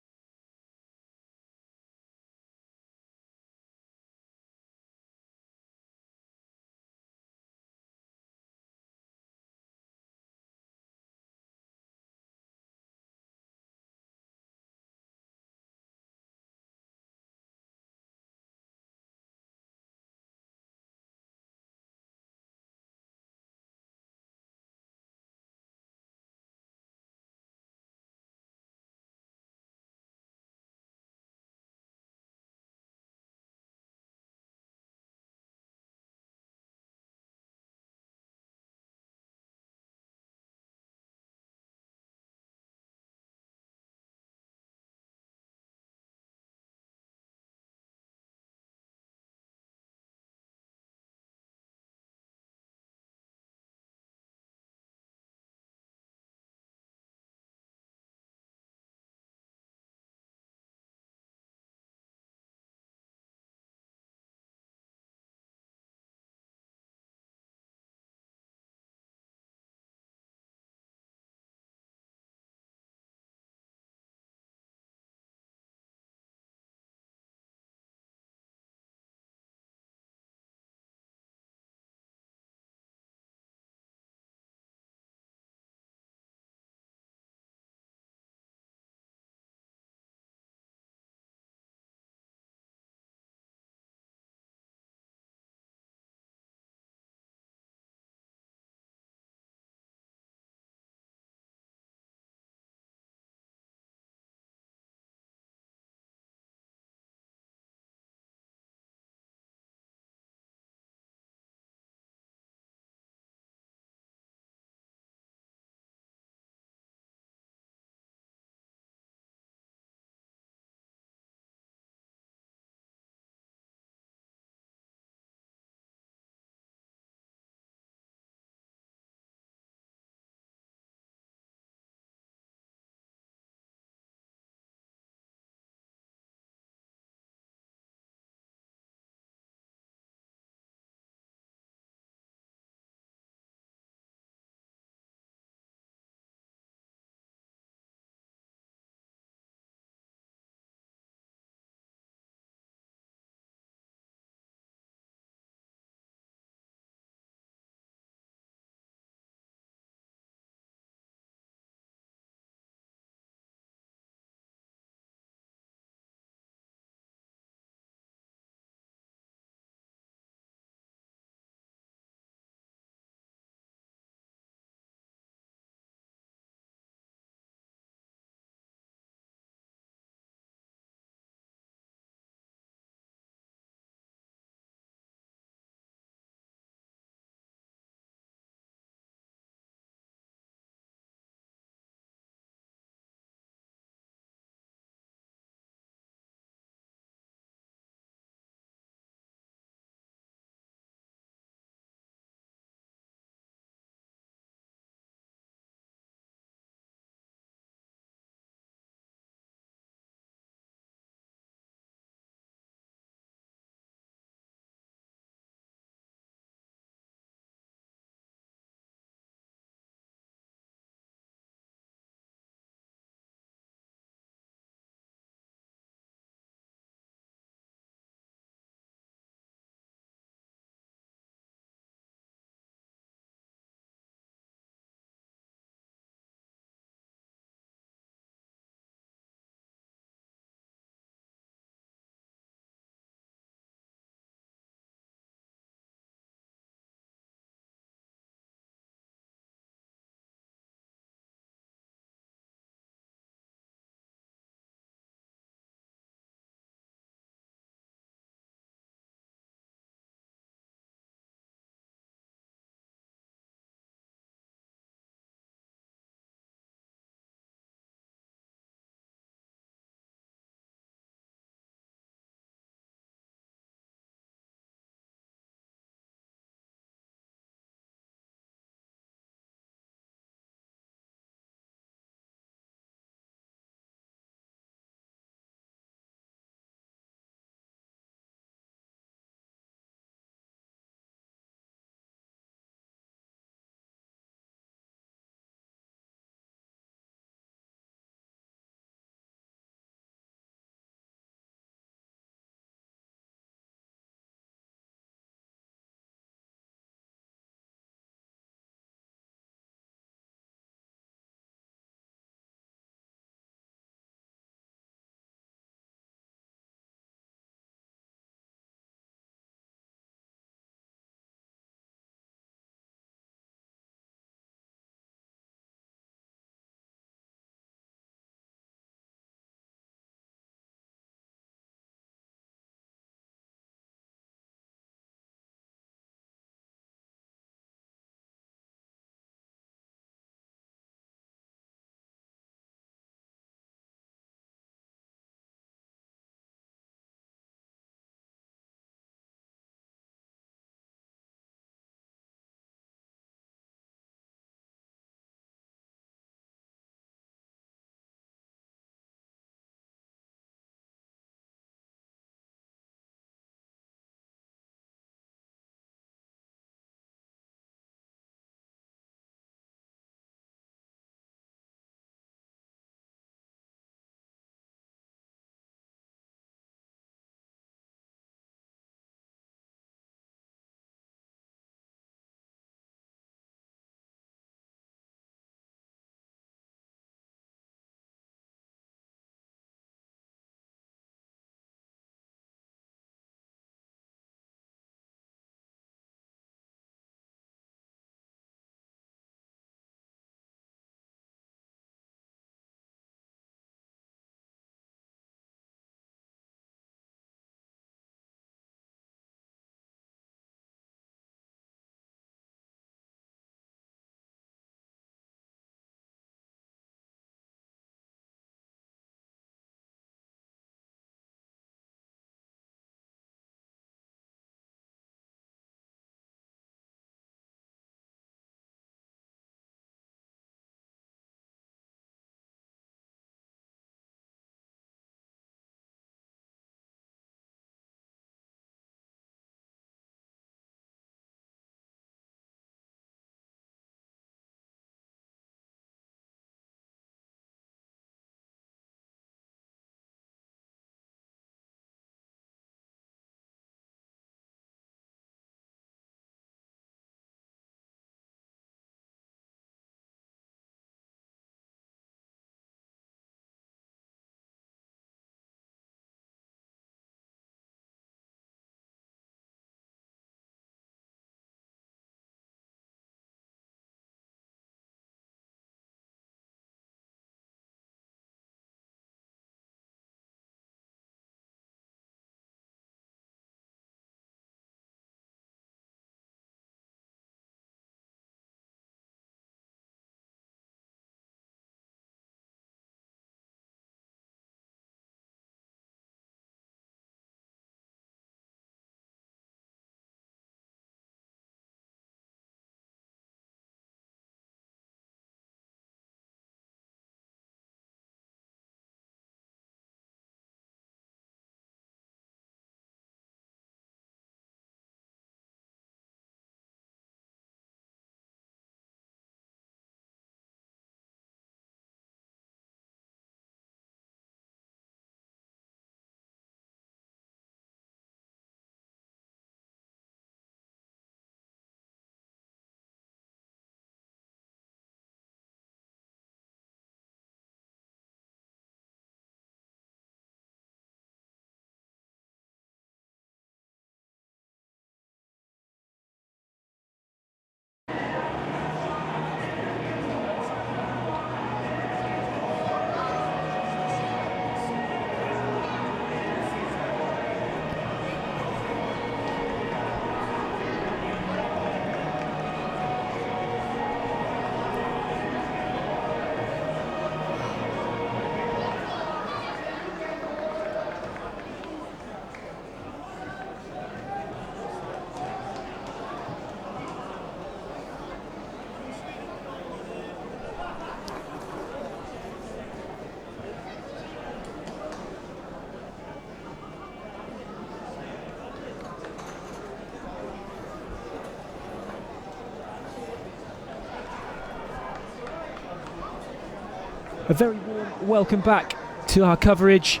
A very warm welcome back to our coverage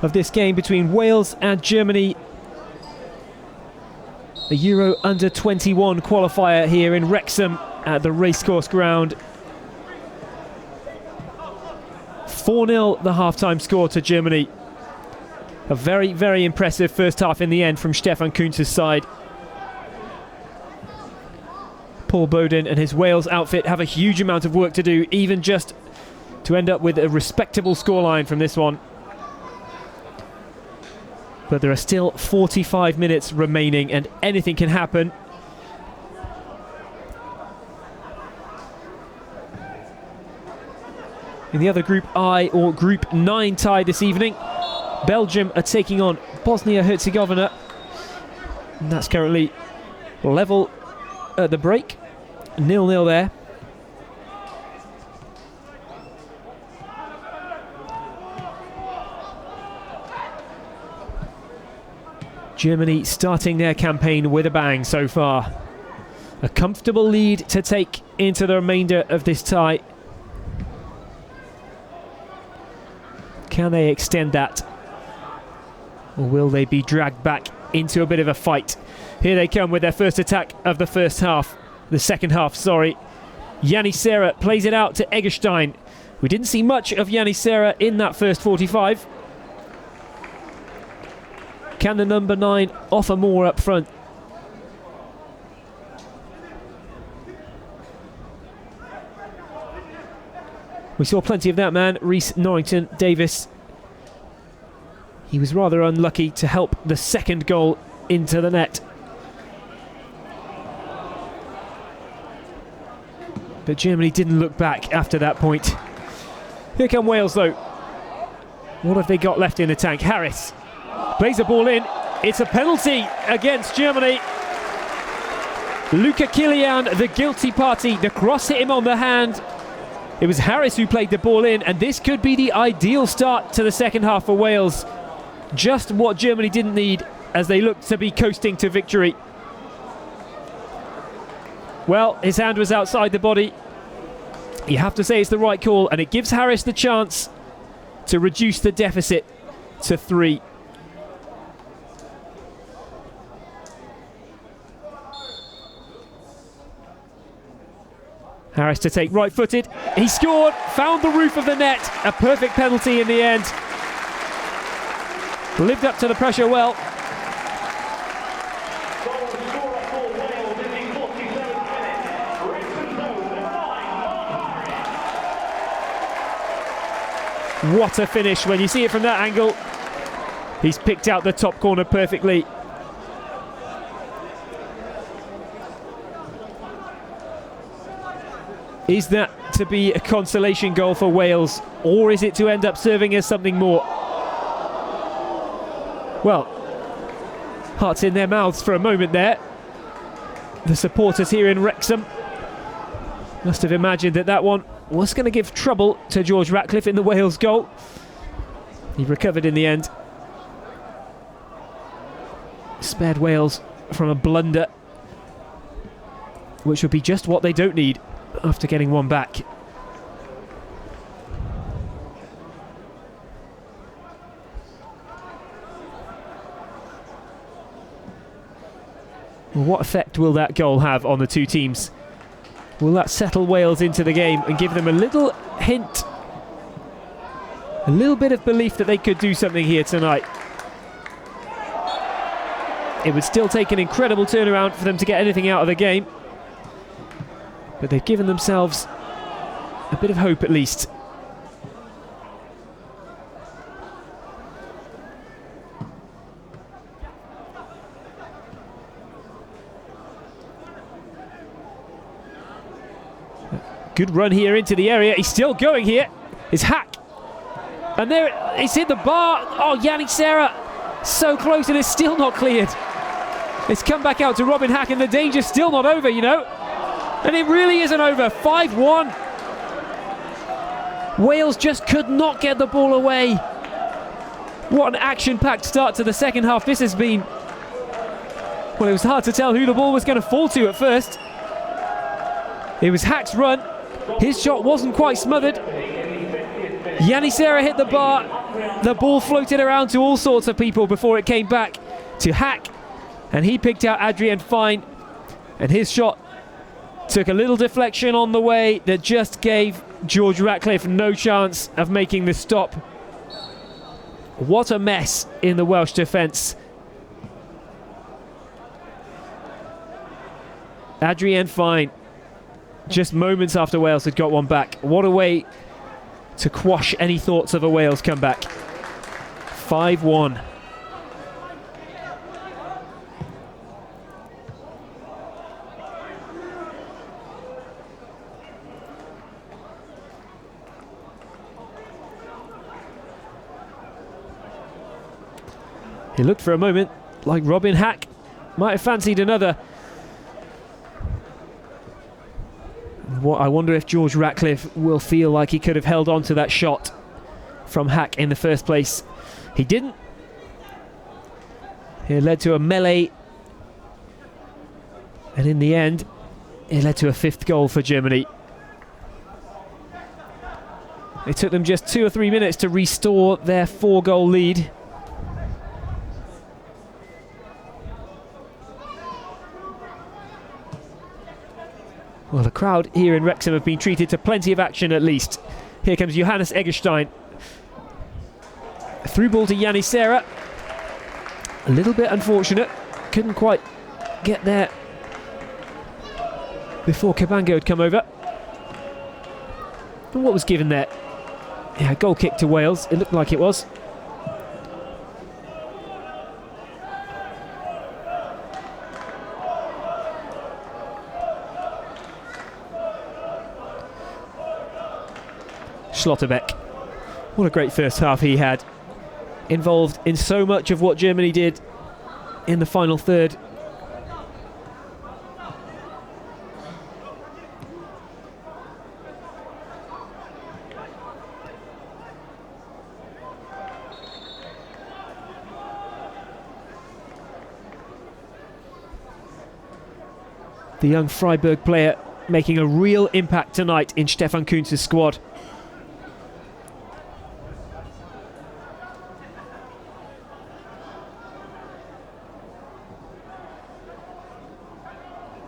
of this game between Wales and Germany. A Euro Under-21 qualifier here in Wrexham at the racecourse ground. 4-0 the half-time score to Germany. A very, very impressive first half in the end from Stefan Kuntz's side. Paul Bowden and his Wales outfit have a huge amount of work to do, even just to end up with a respectable scoreline from this one. But there are still 45 minutes remaining and anything can happen. In the other Group I or Group 9 tie this evening, Belgium are taking on Bosnia-Herzegovina. And that's currently level at the break. 0-0 there. Germany starting their campaign with a bang so far. A comfortable lead to take into the remainder of this tie. Can they extend that? Or will they be dragged back into a bit of a fight? Here they come with their first attack of the second half, sorry. Yanni Serra plays it out to Eggestein. We didn't see much of Yanni Serra in that first 45. Can the number 9 offer more up front? We saw plenty of that man, Rhys Norrington Davis. He was rather unlucky to help the second goal into the net. But Germany didn't look back after that point. Here come Wales though. What have they got left in the tank? Harris plays the ball in. It's a penalty against Germany. Luca Kilian, the guilty party. The cross hit him on the hand. It was Harris who played the ball in, and this could be the ideal start to the second half for Wales. Just what Germany didn't need as they looked to be coasting to victory. Well, his hand was outside the body. You have to say it's the right call, and it gives Harris the chance to reduce the deficit to 3. Harris to take right-footed. He scored, found the roof of the net. A perfect penalty in the end. Lived up to the pressure well. What a finish when you see it from that angle. He's picked out the top corner perfectly. Is that to be a consolation goal for Wales, or is it to end up serving as something more? Well, hearts in their mouths for a moment there. The supporters here in Wrexham must have imagined that that one was going to give trouble to George Ratcliffe in the Wales goal. He recovered in the end. Spared Wales from a blunder, which would be just what they don't need after getting one back. Well, what effect will that goal have on the two teams? Will that settle Wales into the game and give them a little hint, a little bit of belief that they could do something here tonight? It would still take an incredible turnaround for them to get anything out of the game, but they've given themselves a bit of hope at least. Good run here into the area. He's still going here. It's Hack. And there it's hit the bar. Oh, Yannick Serra. So close, and it's still not cleared. It's come back out to Robin Hack, and the danger's still not over, you know. And it really isn't over. 5-1. Wales just could not get the ball away. What an action-packed start to the second half this has been. Well, it was hard to tell who the ball was going to fall to at first. It was Hack's run. His shot wasn't quite smothered. Yanni Serra hit the bar. The ball floated around to all sorts of people before it came back to Hack, and he picked out Adrian Fine, and his shot took a little deflection on the way that just gave George Ratcliffe no chance of making the stop. What a mess in the Welsh defence. Adrian Fine, just moments after Wales had got one back. What a way to quash any thoughts of a Wales comeback. 5-1. He looked for a moment like Robin Hack might have fancied another. I wonder if George Ratcliffe will feel like he could have held on to that shot from Hack in the first place. He didn't. It led to a melee, and in the end it led to a 5th goal for Germany. It took them just 2 or 3 minutes to restore their 4-goal lead. Well, the crowd here in Wrexham have been treated to plenty of action at least. Here comes Johannes Eggestein. A through ball to Yanni Serra. A little bit unfortunate. Couldn't quite get there before Cabango had come over. But what was given there? Yeah, goal kick to Wales. It looked like it was. Schlotterbeck. What a great first half he had. Involved in so much of what Germany did in the final third. The young Freiburg player making a real impact tonight in Stefan Kuntz's squad.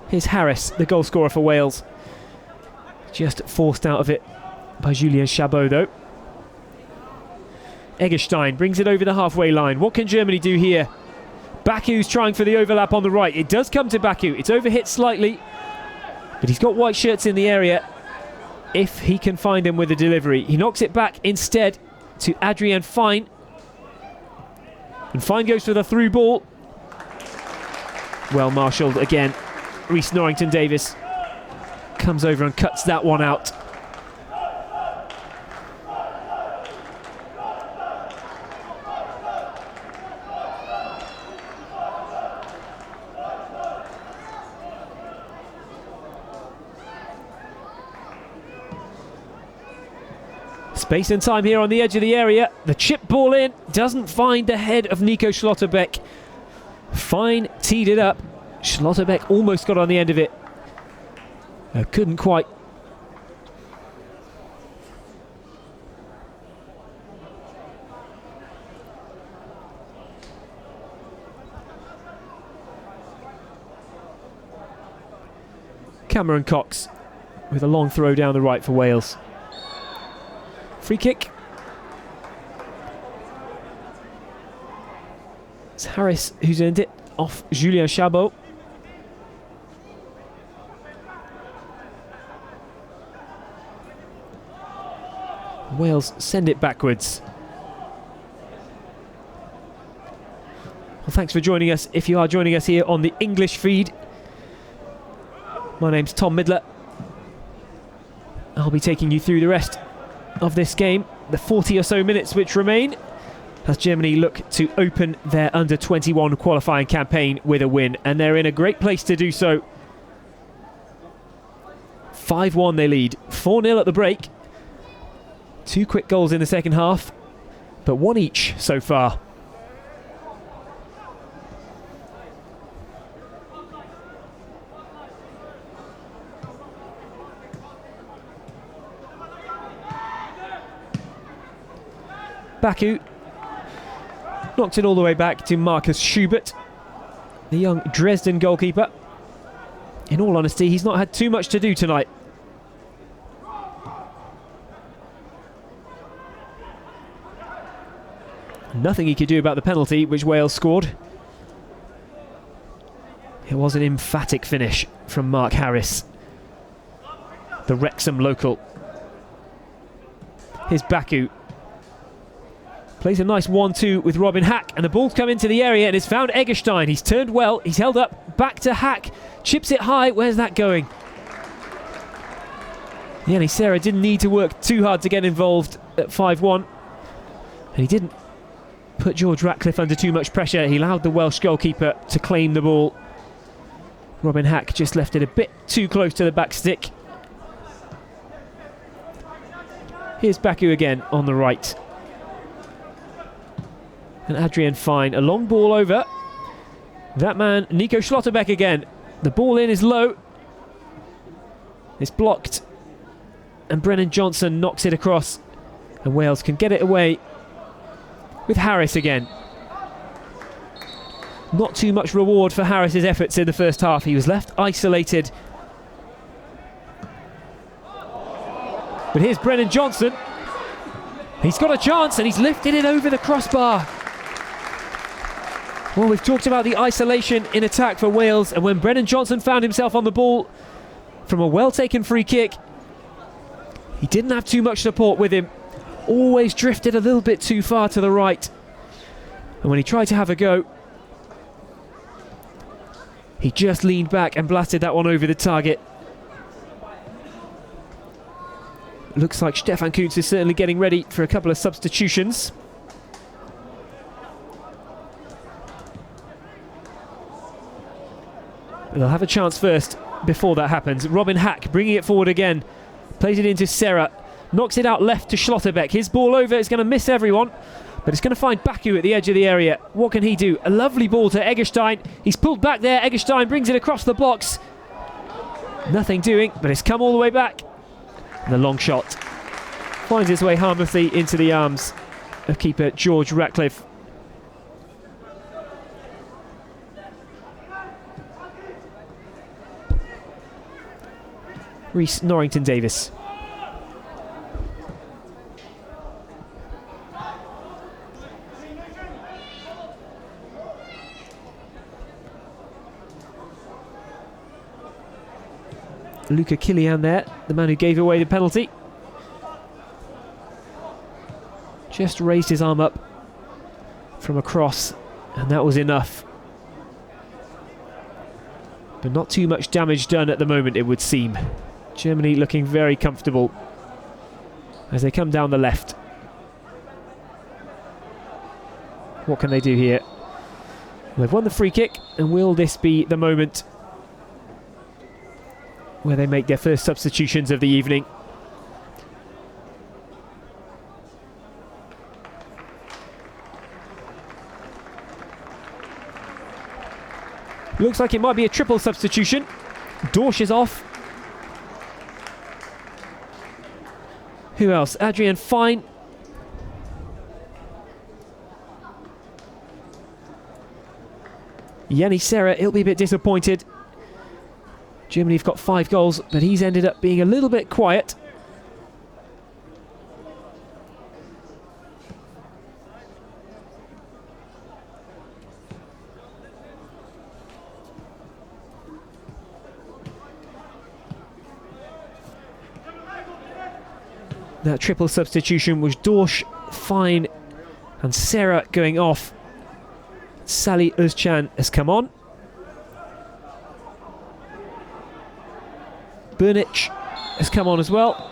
Here's Harris, the goal scorer for Wales. Just forced out of it by Julien Chabot though. Eggestein brings it over the halfway line. What can Germany do here? Baku's trying for the overlap on the right. It does come to Baku. It's overhit slightly, but he's got white shirts in the area if he can find them with a delivery. He knocks it back instead to Adrian Fine. And Fine goes for the through ball. Well marshalled again. Rhys Norrington-Davies comes over and cuts that one out. Space and time here on the edge of the area. The chip ball in, doesn't find the head of Nico Schlotterbeck. Fine teed it up. Schlotterbeck almost got on the end of it. Couldn't quite. Cameron Cox with a long throw down the right for Wales. Free kick. It's Harris who's earned it off Julien Chabot. Wales send it backwards. Well, thanks for joining us if you are joining us here on the English feed. My name's Tom Midler. I'll be taking you through the rest of this game, the 40 or so minutes which remain, as Germany look to open their under-21 qualifying campaign with a win, and they're in a great place to do so. 5-1 they lead, 4-0 at the break. 2 quick goals in the second half, but 1 each so far. Baku knocked it all the way back to Marcus Schubert, the young Dresden goalkeeper. In all honesty, he's not had too much to do tonight. Nothing he could do about the penalty which Wales scored. It was an emphatic finish from Mark Harris, the Wrexham local. Here's Baku. Plays a nice 1-2 with Robin Hack, and the ball's come into the area and it's found Eggestein. He's turned well, he's held up, back to Hack, chips it high. Where's that going? Yanni Serra didn't need to work too hard to get involved at 5-1, and he didn't put George Ratcliffe under too much pressure. He allowed the Welsh goalkeeper to claim the ball. Robin Hack just left it a bit too close to the back stick. Here's Baku again on the right. And Adrian Fine, a long ball over. That man, Nico Schlotterbeck again. The ball in is low. It's blocked. And Brennan Johnson knocks it across. And Wales can get it away with Harris again. Not too much reward for Harris's efforts in the first half. He was left isolated. But here's Brennan Johnson. He's got a chance and he's lifted it over the crossbar. Well, we've talked about the isolation in attack for Wales, and when Brennan Johnson found himself on the ball from a well-taken free kick, he didn't have too much support with him. Always drifted a little bit too far to the right. And when he tried to have a go, he just leaned back and blasted that one over the target. Looks like Stefan Kuntz is certainly getting ready for a couple of substitutions. They'll have a chance first before that happens. Robin Hack bringing it forward again. Plays it into Serra. Knocks it out left to Schlotterbeck. His ball over. It's going to miss everyone. But it's going to find Baku at the edge of the area. What can he do? A lovely ball to Eggestein. He's pulled back there. Eggestein brings it across the blocks. Nothing doing, but it's come all the way back. And the long shot finds its way harmlessly into the arms of keeper George Ratcliffe. Rhys Norrington-Davies. Luca Kilian there, the man who gave away the penalty. Just raised his arm up from a cross, and that was enough. But not too much damage done at the moment, it would seem. Germany looking very comfortable as they come down the left. What can they do here? They've won the free kick, and will this be the moment where they make their first substitutions of the evening? Looks like it might be a triple substitution. Dorsch is off. Who else? Adrian Fine. Yanni Serra, he'll be a bit disappointed. Germany have got 5 goals, but he's ended up being a little bit quiet. That triple substitution was Dorsch, Fine and Serra going off. Salih Özcan has come on. Burnich has come on as well.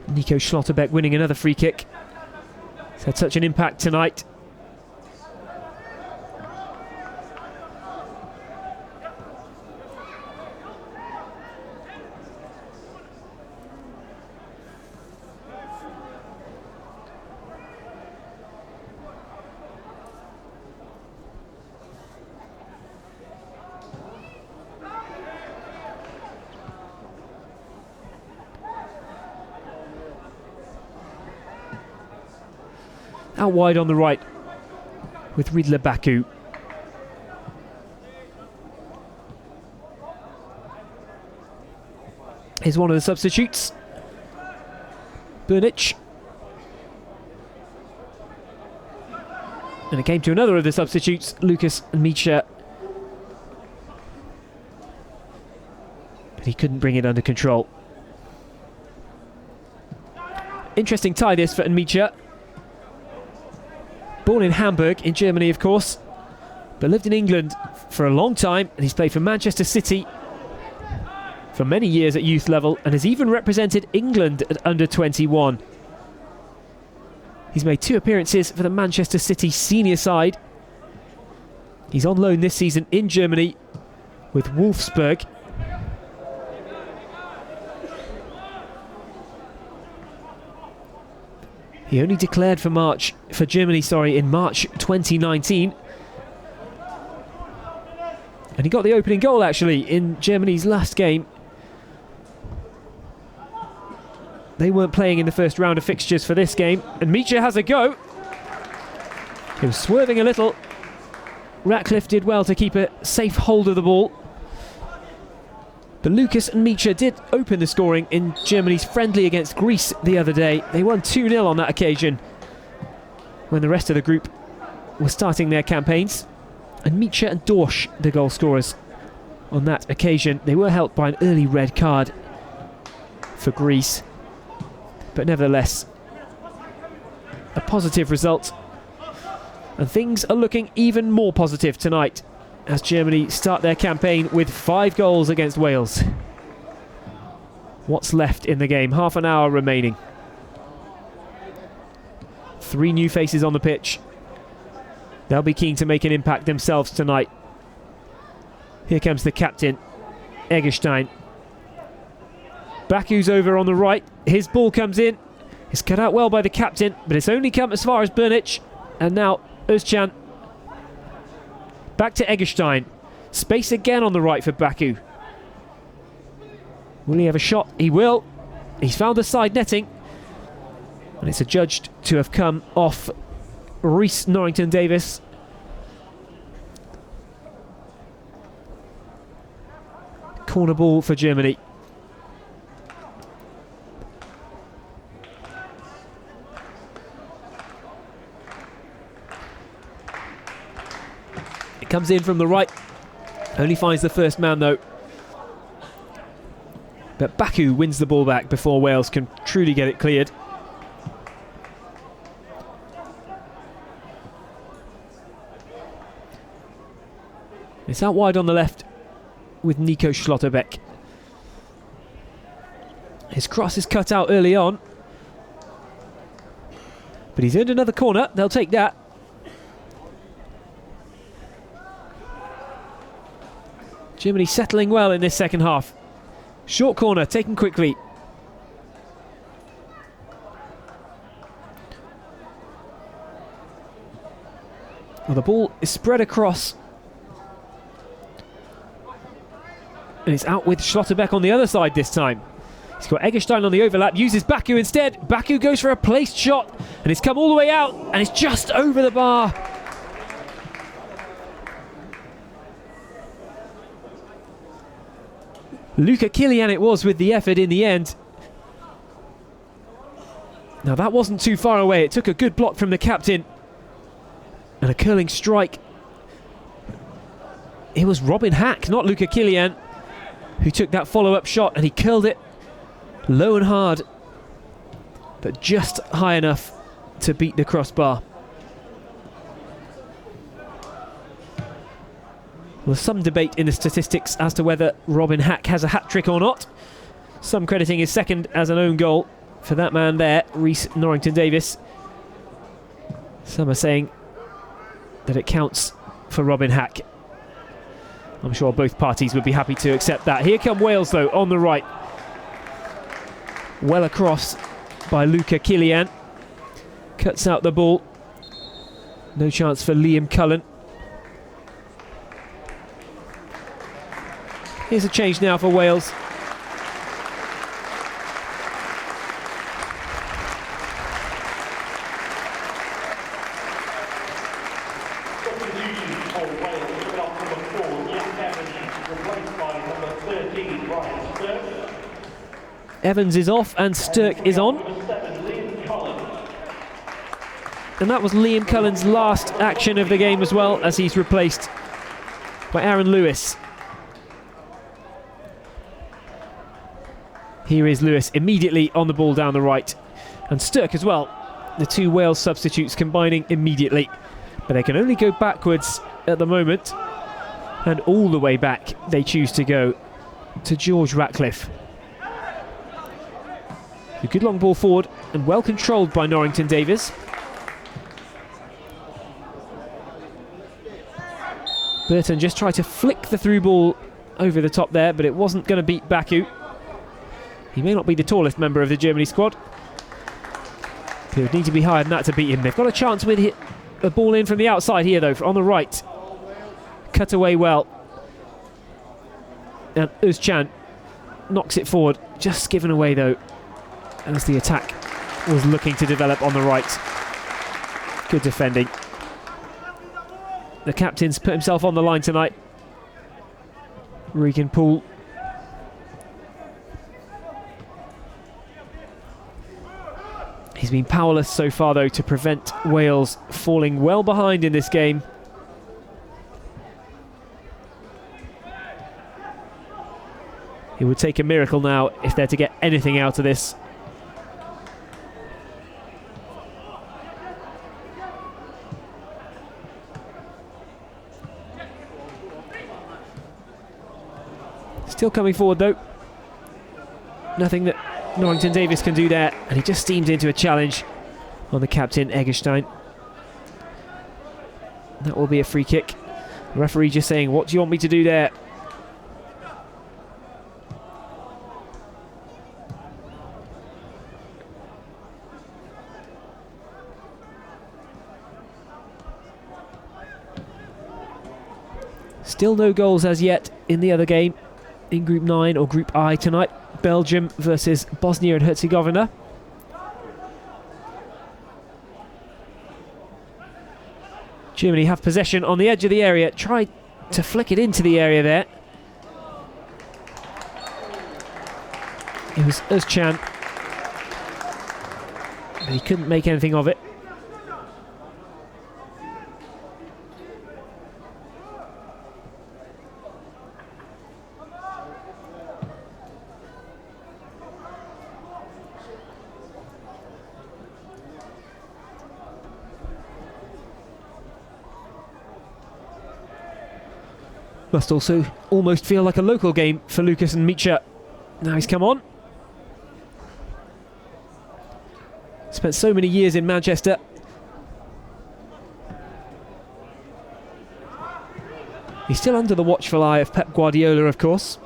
Nico Schlotterbeck winning another free kick. He's had such an impact tonight. Out wide on the right with Ridla Baku. Here's one of the substitutes. Burnic. And it came to another of the substitutes, Lucas Micha. But he couldn't bring it under control. Interesting tie this for Micha. Born in Hamburg, in Germany of course, but lived in England for a long time, and he's played for Manchester City for many years at youth level, and has even represented England at under 21. He's made 2 appearances for the Manchester City senior side. He's on loan this season in Germany with Wolfsburg. He only declared for Germany in March 2019. And he got the opening goal actually in Germany's last game. They weren't playing in the first round of fixtures for this game, and Micha has a go. He was swerving a little. Ratcliffe did well to keep a safe hold of the ball. But Lucas and Micha did open the scoring in Germany's friendly against Greece the other day. They won 2-0 on that occasion when the rest of the group were starting their campaigns. And Micha and Dorsch, the goal scorers on that occasion. They were helped by an early red card for Greece. But nevertheless, a positive result. And things are looking even more positive tonight as Germany start their campaign with 5 goals against Wales. What's left in the game? Half an hour remaining. 3 new faces on the pitch. They'll be keen to make an impact themselves tonight. Here comes the captain, Eggestein. Baku's over on the right. His ball comes in. It's cut out well by the captain, but it's only come as far as Burnic. And now Özcan. Back to Eggestein. Space again on the right for Baku. Will he have a shot? He will. He's found the side netting. And it's adjudged to have come off Rhys Norrington Davis. Corner ball for Germany. It comes in from the right. Only finds the first man though. But Baku wins the ball back before Wales can truly get it cleared. It's out wide on the left with Nico Schlotterbeck. His cross is cut out early on. But he's earned another corner. They'll take that. Germany settling well in this second half. Short corner taken quickly. Well, the ball is spread across. And it's out with Schlotterbeck on the other side this time. He's got Eggestein on the overlap, uses Baku instead. Baku goes for a placed shot, and it's come all the way out, and it's just over the bar. Luca Kilian it was with the effort in the end. Now that wasn't too far away. It took a good block from the captain. And a curling strike. It was Robin Hack, not Luca Kilian, who took that follow-up shot, and he curled it low and hard, but just high enough to beat the crossbar. There's some debate in the statistics as to whether Robin Hack has a hat-trick or not. Some crediting his second as an own goal for that man there, Rhys Norrington Davis. Some are saying that it counts for Robin Hack. I'm sure both parties would be happy to accept that. Here come Wales though, on the right. Well across by Luca Kilian. Cuts out the ball. No chance for Liam Cullen. Here's a change now for Wales. Evans is off and Sturck is on. And that was Liam Cullen's last action of the game as well, as he's replaced by Aaron Lewis. Here is Lewis immediately on the ball down the right. And Sturck as well. The two Wales substitutes combining immediately. But they can only go backwards at the moment. And all the way back they choose to go to George Ratcliffe. A good long ball forward and well controlled by Norrington Davies. Burton just tried to flick the through ball over the top there, but it wasn't going to beat Baku. He may not be the tallest member of the Germany squad. He would need to be higher than that to beat him. They've got a chance with a ball in from the outside here, though, on the right. Cut away well. And Özcan knocks it forward, just given away, though, as the attack was looking to develop on the right. Good defending. The captain's put himself on the line tonight. Regan Poole. He's been powerless so far, though, to prevent Wales falling well behind in this game. It would take a miracle now if they're to get anything out of this. Still coming forward, though. Nothing that Norrington Davies can do there, and he just steamed into a challenge on the captain, Eggestein. That will be a free kick. The referee just saying, what do you want me to do there? Still no goals as yet in the other game, in Group 9 or Group I tonight. Belgium versus Bosnia and Herzegovina. Germany have possession on the edge of the area. Tried to flick it into the area there. It was Özcan, but he couldn't make anything of it. Must also almost feel like a local game for Lucas and Micha. Now he's come on. Spent so many years in Manchester. He's still under the watchful eye of Pep Guardiola, of course.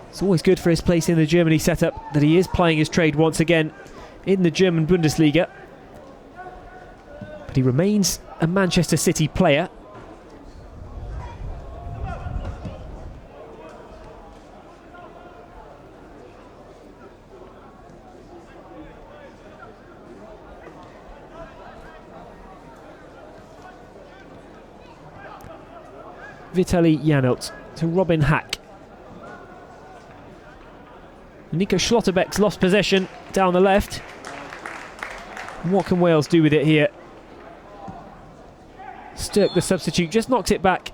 It's always good for his place in the Germany setup that he is plying his trade once again in the German Bundesliga. But he remains a Manchester City player. Vitaly Janelt to Robin Hack. Nico Schlotterbeck's lost possession down the left. And what can Wales do with it here? Sturck, the substitute, just knocks it back.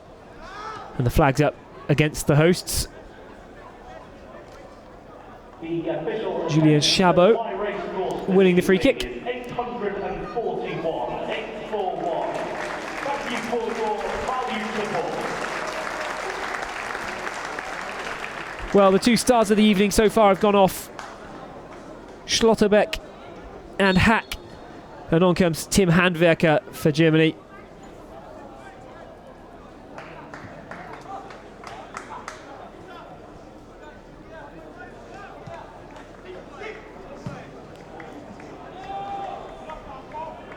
And the flag's up against the hosts. Julien Chabot winning the free kick. 841, 841. Thank you for your valued support. Well, the two stars of the evening so far have gone off. Schlotterbeck and Hack. And on comes Tim Handwerker for Germany.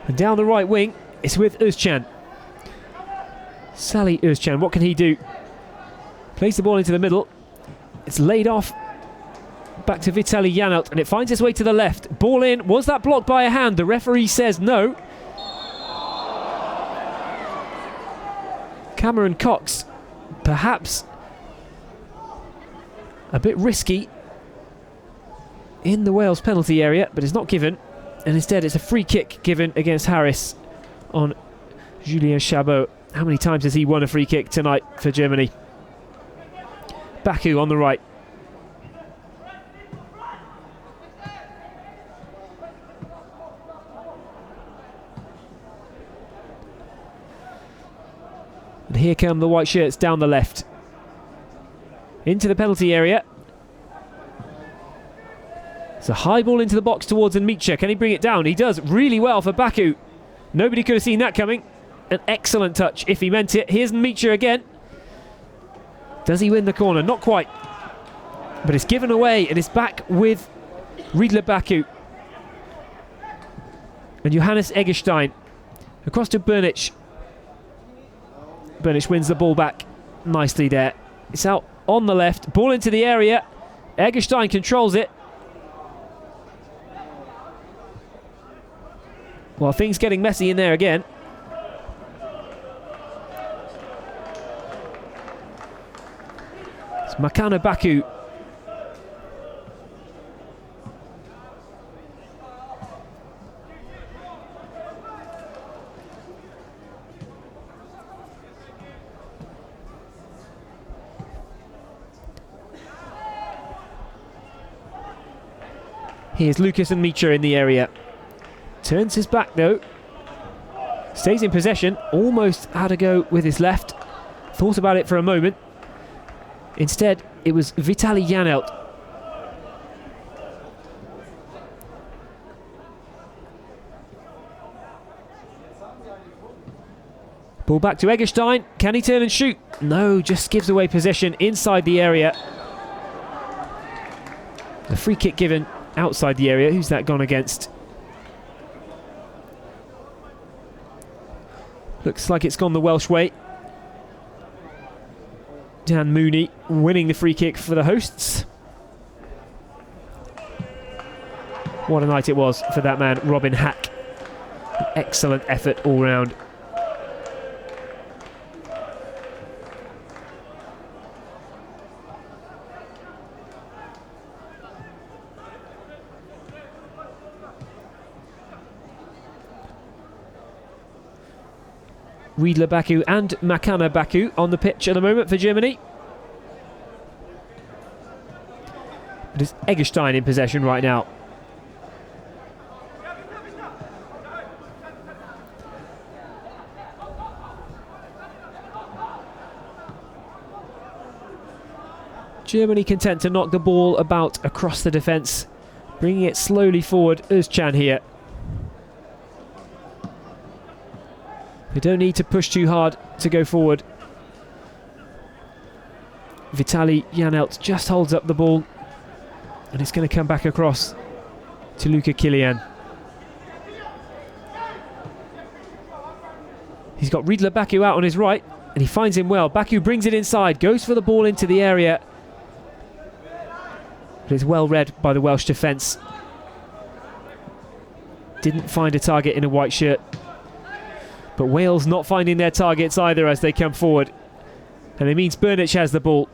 And down the right wing, it's with Özcan. Salih Özcan, what can he do? Plays the ball into the middle. It's laid off. Back to Vitaly Janelt, and it finds its way to the left. Ball in. Was that blocked by a hand? The referee says no. Cameron Cox perhaps A bit risky in the Wales penalty area, but it's not given, and instead it's a free kick given against Harris on Julien Chabot. How many times has he won a free kick tonight for Germany? Baku on the right. And here come the white shirts down the left. Into the penalty area. It's a high ball into the box towards Nmicha. Can he bring it down? He does really well for Baku. Nobody could have seen that coming. An excellent touch if he meant it. Here's Nmicha again. Does he win the corner? Not quite. But it's given away and it's back with Riedle Baku. And Johannes Eggestein across to Bernic. Bernic wins the ball back nicely there. It's out on the left. Ball into the area. Eggestein controls it. Well, things getting messy in there again. It's Makana Baku. Here's Lucas Nmicha in the area. Turns his back though. Stays in possession. Almost had a go with his left. Thought about it for a moment. Instead, it was Vitaly Janelt. Ball back to Eggestein. Can he turn and shoot? No, just gives away possession inside the area. The free kick given outside the area. Who's that gone against? Looks like it's gone the Welsh way. Dan Mooney winning the free kick for the hosts. What a night it was for that man, Robin Hack. An excellent effort all round. Riedle Baku and Makana Baku on the pitch at the moment for Germany. It is Eggestein in possession right now. Germany content to knock the ball about across the defence, bringing it slowly forward. Özcan here. They don't need to push too hard to go forward. Vitaly Janelt just holds up the ball, and it's going to come back across to Luca Kilian. He's got Riedle Baku out on his right, and he finds him well. Baku brings it inside, goes for the ball into the area, but it's well read by the Welsh defence. Didn't find a target in a white shirt. But Wales not finding their targets either as they come forward. And it means Bernic has the ball.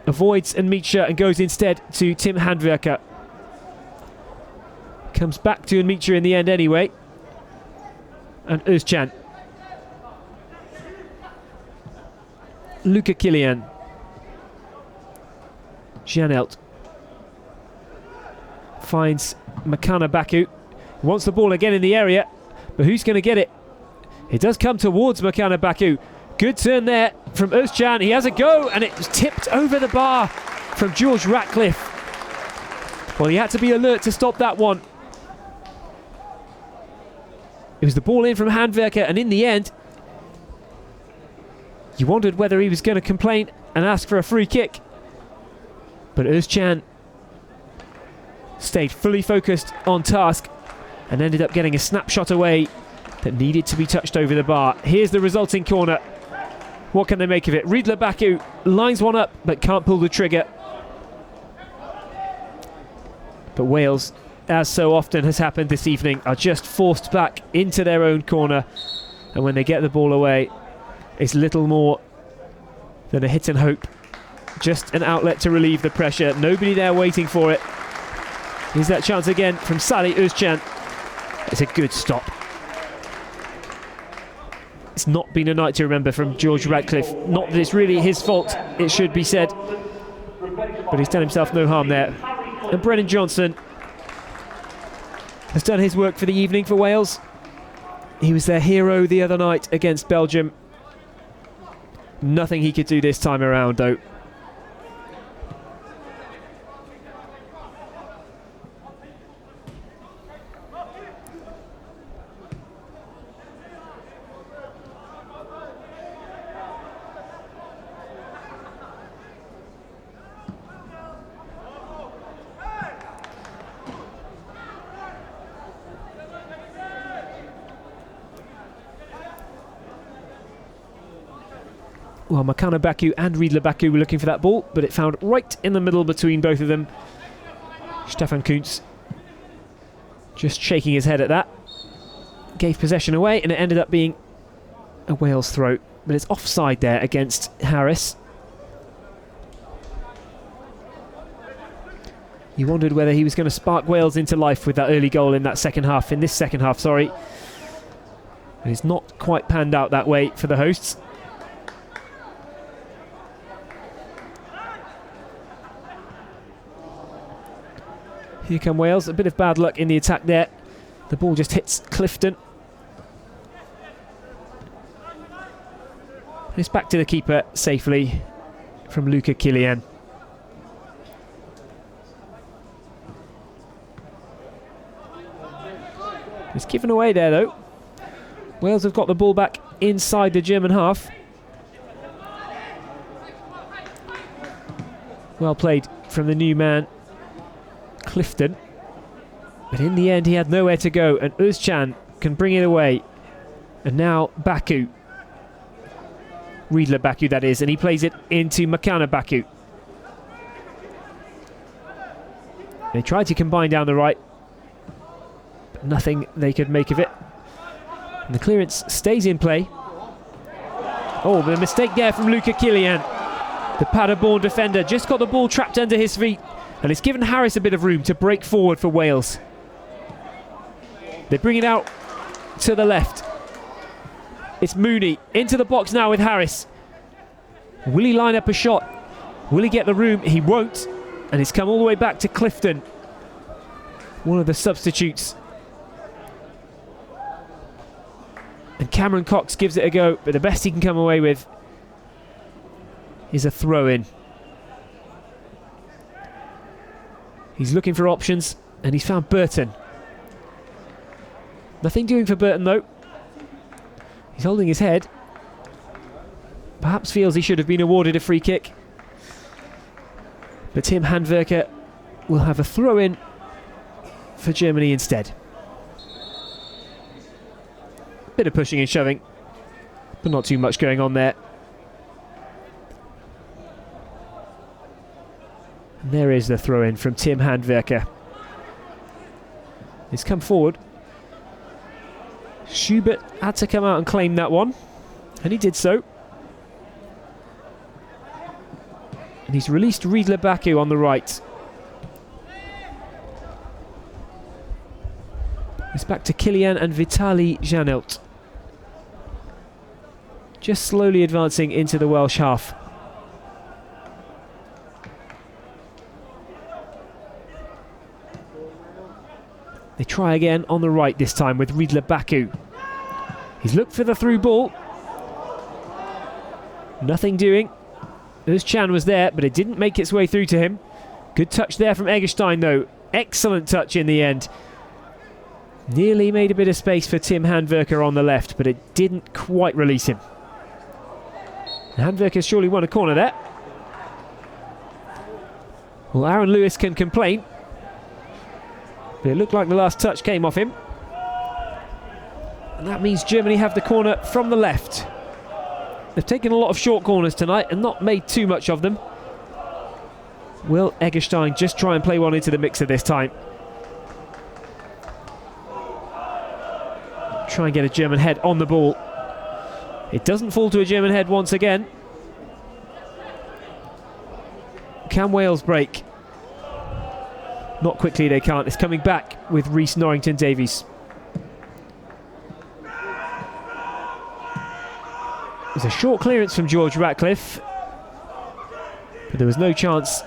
Avoids Nmicha and goes instead to Tim Handwerker. Comes back to Nmicha in the end anyway. And Özcan. Luca Kilian. Janelt. Finds Makana Baku. Wants the ball again in the area. But who's going to get it? It does come towards Makana Baku. Good turn there from Özcan. He has a go, and it was tipped over the bar from George Ratcliffe. Well, he had to be alert to stop that one. It was the ball in from Handwerker, and in the end, you wondered whether he was going to complain and ask for a free kick. But Özcan stayed fully focused on task and ended up getting a snapshot away that needed to be touched over the bar. Here's the resulting corner. What can they make of it? Riedle Baku lines one up but can't pull the trigger. But Wales, as so often has happened this evening, are just forced back into their own corner, and when they get the ball away, it's little more than a hit and hope just an outlet to relieve the pressure. Nobody there waiting for it. Here's that chance again from Salih Özcan. It's a good stop. It's not been a night to remember from George Radcliffe. Not that it's really his fault, it should be said. But he's done himself no harm there. And Brennan Johnson has done his work for the evening for Wales. He was their hero the other night against Belgium. Nothing he could do this time around, though. Well, Makana Baku and Riedler Baku were looking for that ball, but it found right in the middle between both of them. Stefan Kuntz just shaking his head at that. Gave possession away, and it ended up being a Wales throw. But it's offside there against Harris. You wondered whether he was going to spark Wales into life with that early goal in this second half, But it's not quite panned out that way for the hosts. Here come Wales, a bit of bad luck in the attack there. The ball just hits Clifton. It's back to the keeper safely from Luca Kilian. It's given away there though. Wales have got the ball back inside the German half. Well played from the new man, Clifton. But in the end he had nowhere to go, and Özcan can bring it away. And now Baku. Riedler Baku, that is, and he plays it into Makana Baku. They tried to combine down the right, but nothing they could make of it. And the clearance stays in play. Oh, the mistake there from Luca Kilian. The Paderborn defender just got the ball trapped under his feet, and it's given Harris a bit of room to break forward for Wales. They bring it out to the left. It's Mooney into the box now with Harris. Will he line up a shot? Will he get the room? He won't. And it's come all the way back to Clifton, one of the substitutes. And Cameron Cox gives it a go, but the best he can come away with is a throw-in. He's looking for options, and he's found Burton. Nothing doing for Burton though. He's holding his head. Perhaps feels he should have been awarded a free kick. But Tim Handwerker will have a throw-in for Germany instead. Bit of pushing and shoving, but not too much going on there. And there is the throw-in from Tim Handwerker. He's come forward. Schubert had to come out and claim that one, and he did so. And he's released Riedler Baku on the right. It's back to Kilian and Vitaly Janelt. Just slowly advancing into the Welsh half. They try again on the right this time with Riedler Baku. He's looked for the through ball. Nothing doing. Özcan was there, but it didn't make its way through to him. Good touch there from Eggestein though. Excellent touch in the end. Nearly made a bit of space for Tim Handwerker on the left, but it didn't quite release him. Handwerker surely won a corner there. Well, Aaron Lewis can complain, but it looked like the last touch came off him. And that means Germany have the corner from the left. They've taken a lot of short corners tonight and not made too much of them. Will Eggestein just try and play one into the mixer this time? Try and get a German head on the ball. It doesn't fall to a German head once again. Can Wales break? Not quickly, they can't. It's coming back with Rhys Norrington-Davies. There's a short clearance from George Ratcliffe, but there was no chance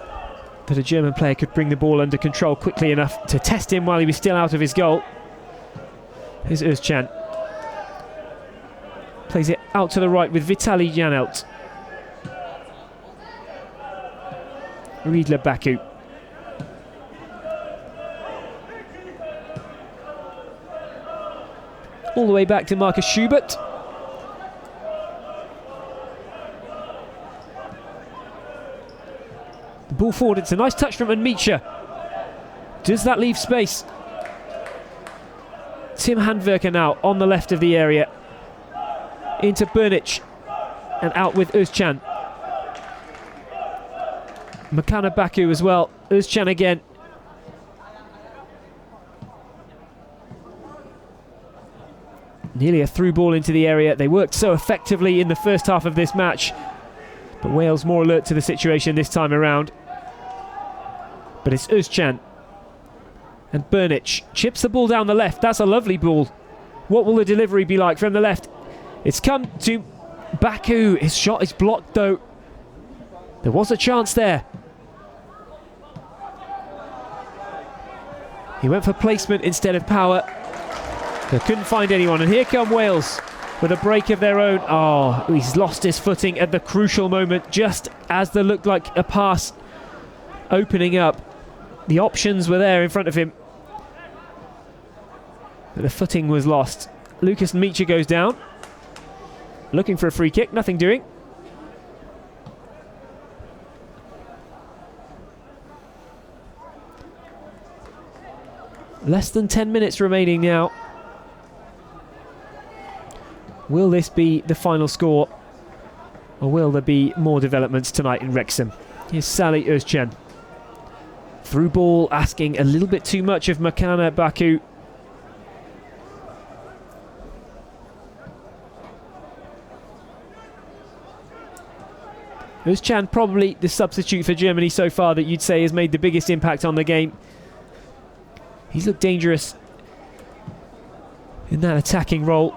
that a German player could bring the ball under control quickly enough to test him while he was still out of his goal. Here's Özcan. Plays it out to the right with Vitaly Janelt. Riedler Baku. All the way back to Marcus Schubert. The ball forward, it's a nice touch from Nmicha. Does that leave space? Tim Handwerker now on the left of the area. Into Burnic and out with Özcan. Makana Baku as well. Özcan again. Nearly a through ball into the area. They worked so effectively in the first half of this match, but Wales more alert to the situation this time around. But it's Özcan. And Burnic chips the ball down the left. That's a lovely ball. What will the delivery be like from the left? It's come to Baku. His shot is blocked though. There was a chance there. He went for placement instead of power. They couldn't find anyone, and here come Wales with a break of their own. Oh, he's lost his footing at the crucial moment, just as there looked like a pass opening up. The options were there in front of him, but the footing was lost. Lucas Nmicha goes down, looking for a free kick, nothing doing. Less than 10 minutes remaining now. Will this be the final score, or will there be more developments tonight in Wrexham? Here's Salih Özcan. Through ball, asking a little bit too much of Makana Baku. Özcan probably the substitute for Germany so far that you'd say has made the biggest impact on the game. He's looked dangerous in that attacking role.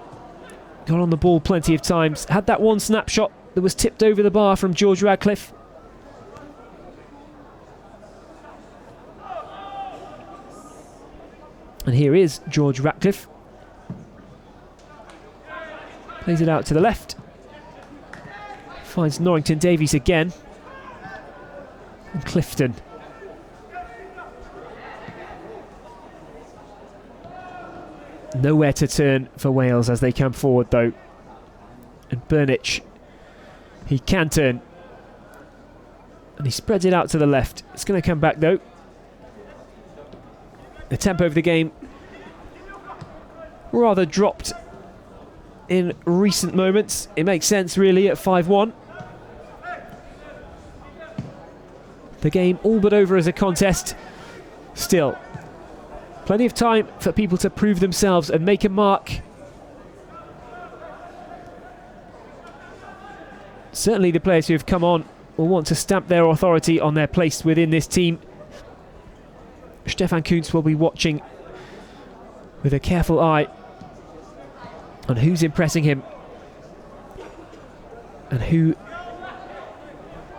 Got on the ball plenty of times. Had that one snapshot that was tipped over the bar from George Ratcliffe. And here is George Ratcliffe. Plays it out to the left. Finds Norrington-Davies again. And Clifton. Nowhere to turn for Wales as they come forward though. And Burnic, he can turn. And he spreads it out to the left. It's going to come back though. The tempo of the game rather dropped in recent moments. It makes sense really at 5-1. The game all but over as a contest. Still, plenty of time for people to prove themselves and make a mark. Certainly the players who have come on will want to stamp their authority on their place within this team. Stefan Kuntz will be watching with a careful eye on who's impressing him and who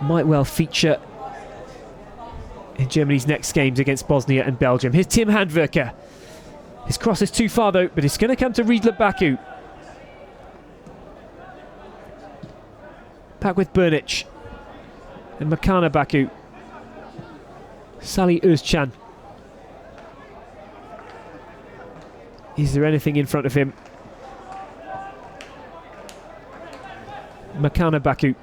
might well feature in Germany's next games against Bosnia and Belgium. Here's Tim Handwerker. His cross is too far though, but it's going to come to Riedler Baku. Back with Burnic and Makana Baku. Salih Özcan. Is there anything in front of him? Makana Baku.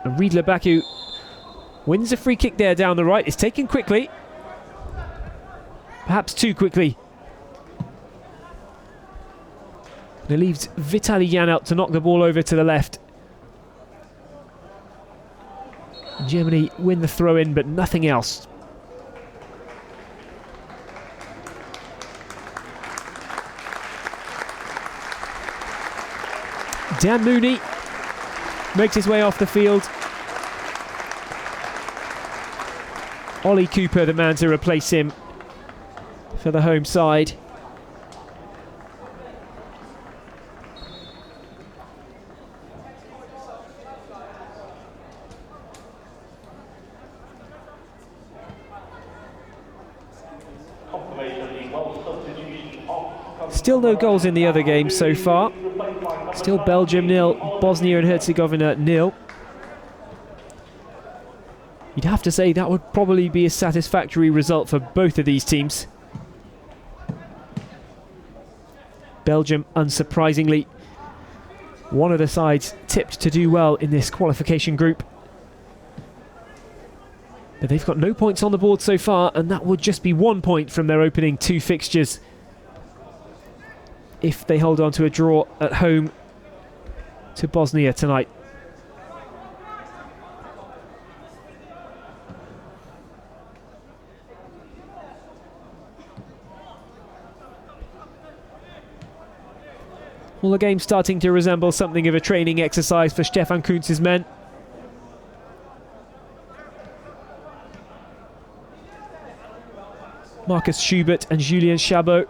And Riedler Baku wins a free kick there down the right. It's taken quickly. Perhaps too quickly. And it leaves Vitaly Janelt to knock the ball over to the left. Germany win the throw-in, but nothing else. Dan Mooney makes his way off the field. Ollie Cooper, the man to replace him for the home side. Still no goals in the other games so far. Still Belgium 0, Bosnia and Herzegovina 0. You'd have to say that would probably be a satisfactory result for both of these teams. Belgium, unsurprisingly, one of the sides tipped to do well in this qualification group. But they've got no points on the board so far, and that would just be 1 point from their opening 2 fixtures if they hold on to a draw at home to Bosnia tonight. Well, the game's starting to resemble something of a training exercise for Stefan Kuntz's men. Marcus Schubert and Julien Chabot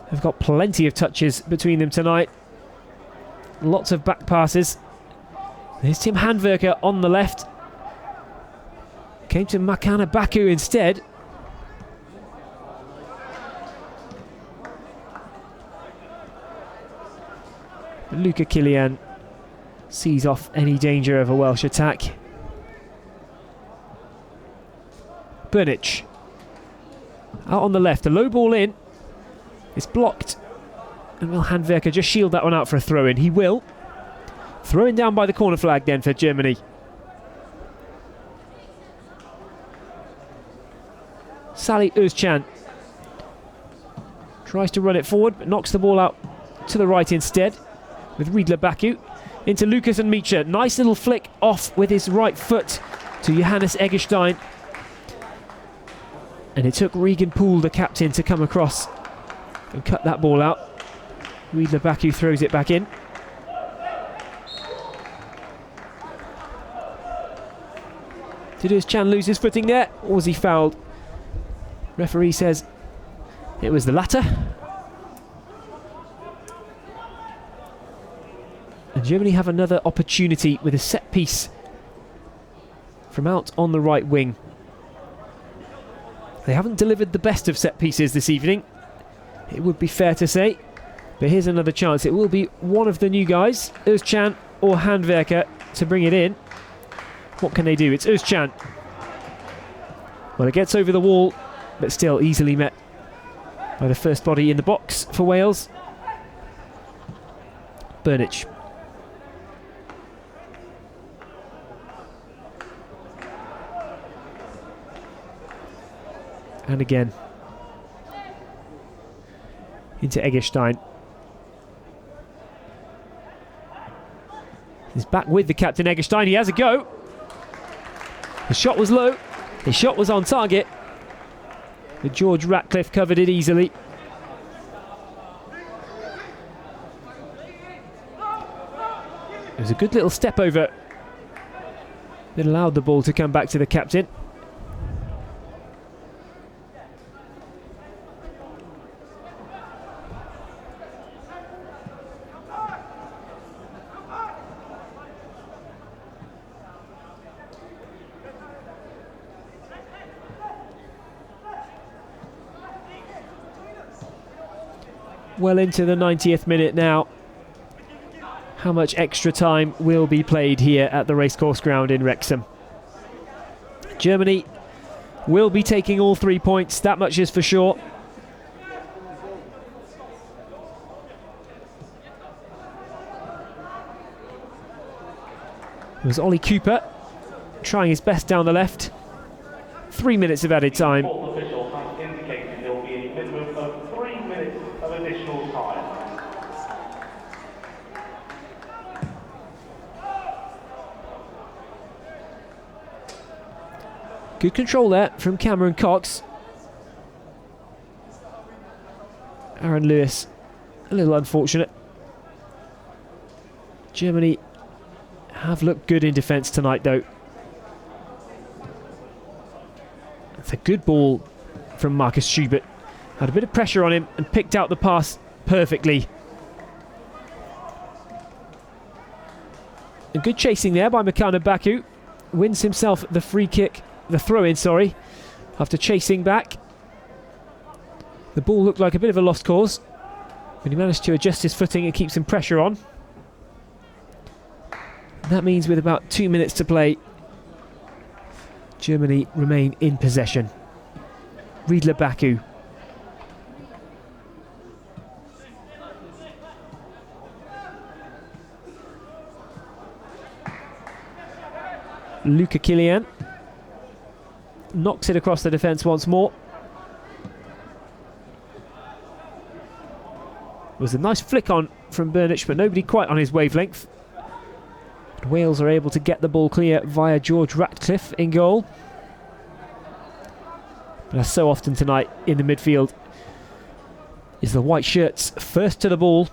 have got plenty of touches between them tonight. Lots of back passes. There's Tim Handwerker on the left. Came to Makana Baku instead. But Luca Kilian sees off any danger of a Welsh attack. Burnich out on the left, a low ball in. It's blocked. And will Handwerker just shield that one out for a throw-in? He will. Thrown down by the corner flag then for Germany. Salih Özcan tries to run it forward, but knocks the ball out to the right instead, with Riedler Baku into Lucas and Micha. Nice little flick off with his right foot to Johannes Eggestein. And it took Regan Poole, the captain, to come across and cut that ball out. Riedler Baku throws it back in. Did Özcan lose his footing there, or was he fouled? Referee says it was the latter. And Germany have another opportunity with a set piece from out on the right wing. They haven't delivered the best of set pieces this evening, it would be fair to say. But here's another chance. It will be one of the new guys, Özcan or Handwerker, to bring it in. What can they do? It's Özcan. Well, it gets over the wall, but still easily met by the first body in the box for Wales. Burnich. And again into Eggestein. He's back with the captain Eggestein. He has a go. The shot was low. His shot was on target. But George Ratcliffe covered it easily. It was a good little step over that allowed the ball to come back to the captain. Well into the 90th minute now. How much extra time will be played here at the racecourse ground in Wrexham? Germany will be taking all 3 points, that much is for sure. It was Ollie Cooper trying his best down the left. 3 minutes of added time. Good control there from Cameron Cox. Aaron Lewis, a little unfortunate. Germany have looked good in defence tonight, though. It's a good ball from Marcus Schubert. Had a bit of pressure on him and picked out the pass perfectly. And good chasing there by Mikana Baku. Wins himself the free kick, the throw-in, sorry, after chasing back. The ball looked like a bit of a lost cause, but he managed to adjust his footing and keep some pressure on. And that means with about 2 minutes to play, Germany remain in possession. Riedler Baku. Luca Kilian knocks it across the defence once more. It was a nice flick on from Burnich, but nobody quite on his wavelength. And Wales are able to get the ball clear via George Ratcliffe in goal. But as so often tonight in the midfield, is the white shirts first to the ball.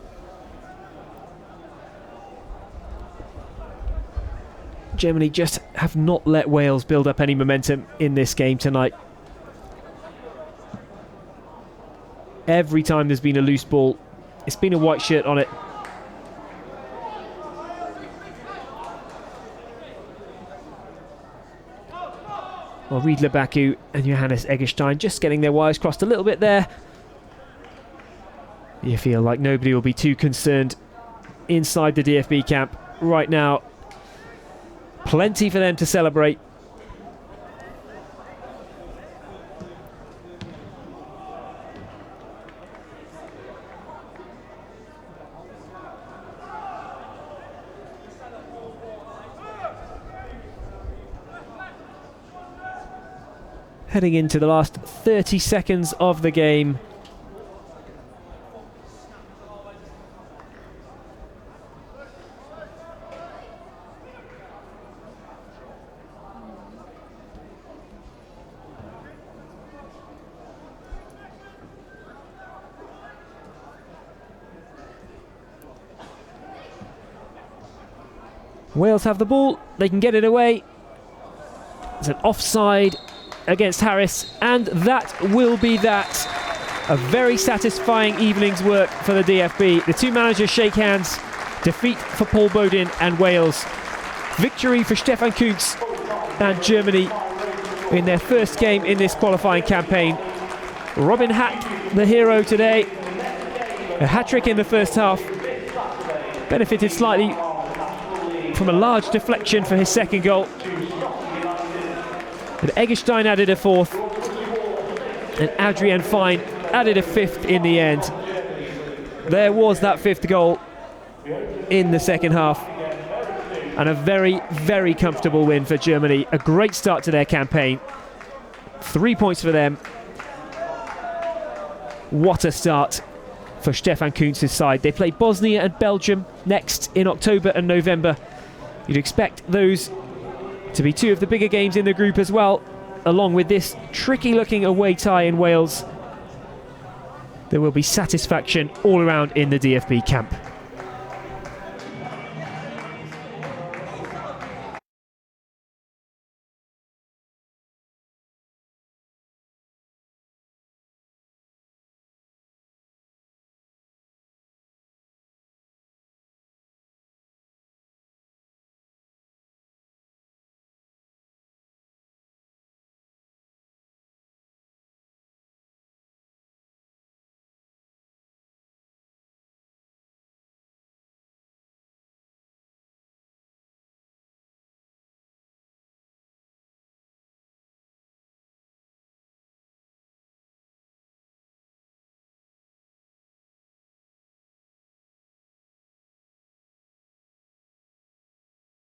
Germany just have not let Wales build up any momentum in this game tonight. Every time there's been a loose ball, it's been a white shirt on it. Well, Riedler Baku and Johannes Eggestein just getting their wires crossed a little bit there. You feel like nobody will be too concerned inside the DFB camp right now. Plenty for them to celebrate. Heading into the last 30 seconds of the game. Wales have the ball, they can get it away. It's an offside against Harris, and that will be that. A very satisfying evening's work for the DFB. The two managers shake hands. Defeat for Paul Bodin and Wales. Victory for Stefan Kuntz and Germany in their first game in this qualifying campaign. Robin Hack, the hero today. A hat-trick in the first half. Benefited slightly from a large deflection for his second goal. And Eggestein added a fourth, and Adrian Fine added a fifth in the end. There was that fifth goal in the second half, and a very, very comfortable win for Germany. A great start to their campaign. 3 points for them. What a start for Stefan Kuntz's side. They play Bosnia and Belgium next in October and November. You'd expect those to be two of the bigger games in the group as well, along with this tricky-looking away tie in Wales. There will be satisfaction all around in the DFB camp.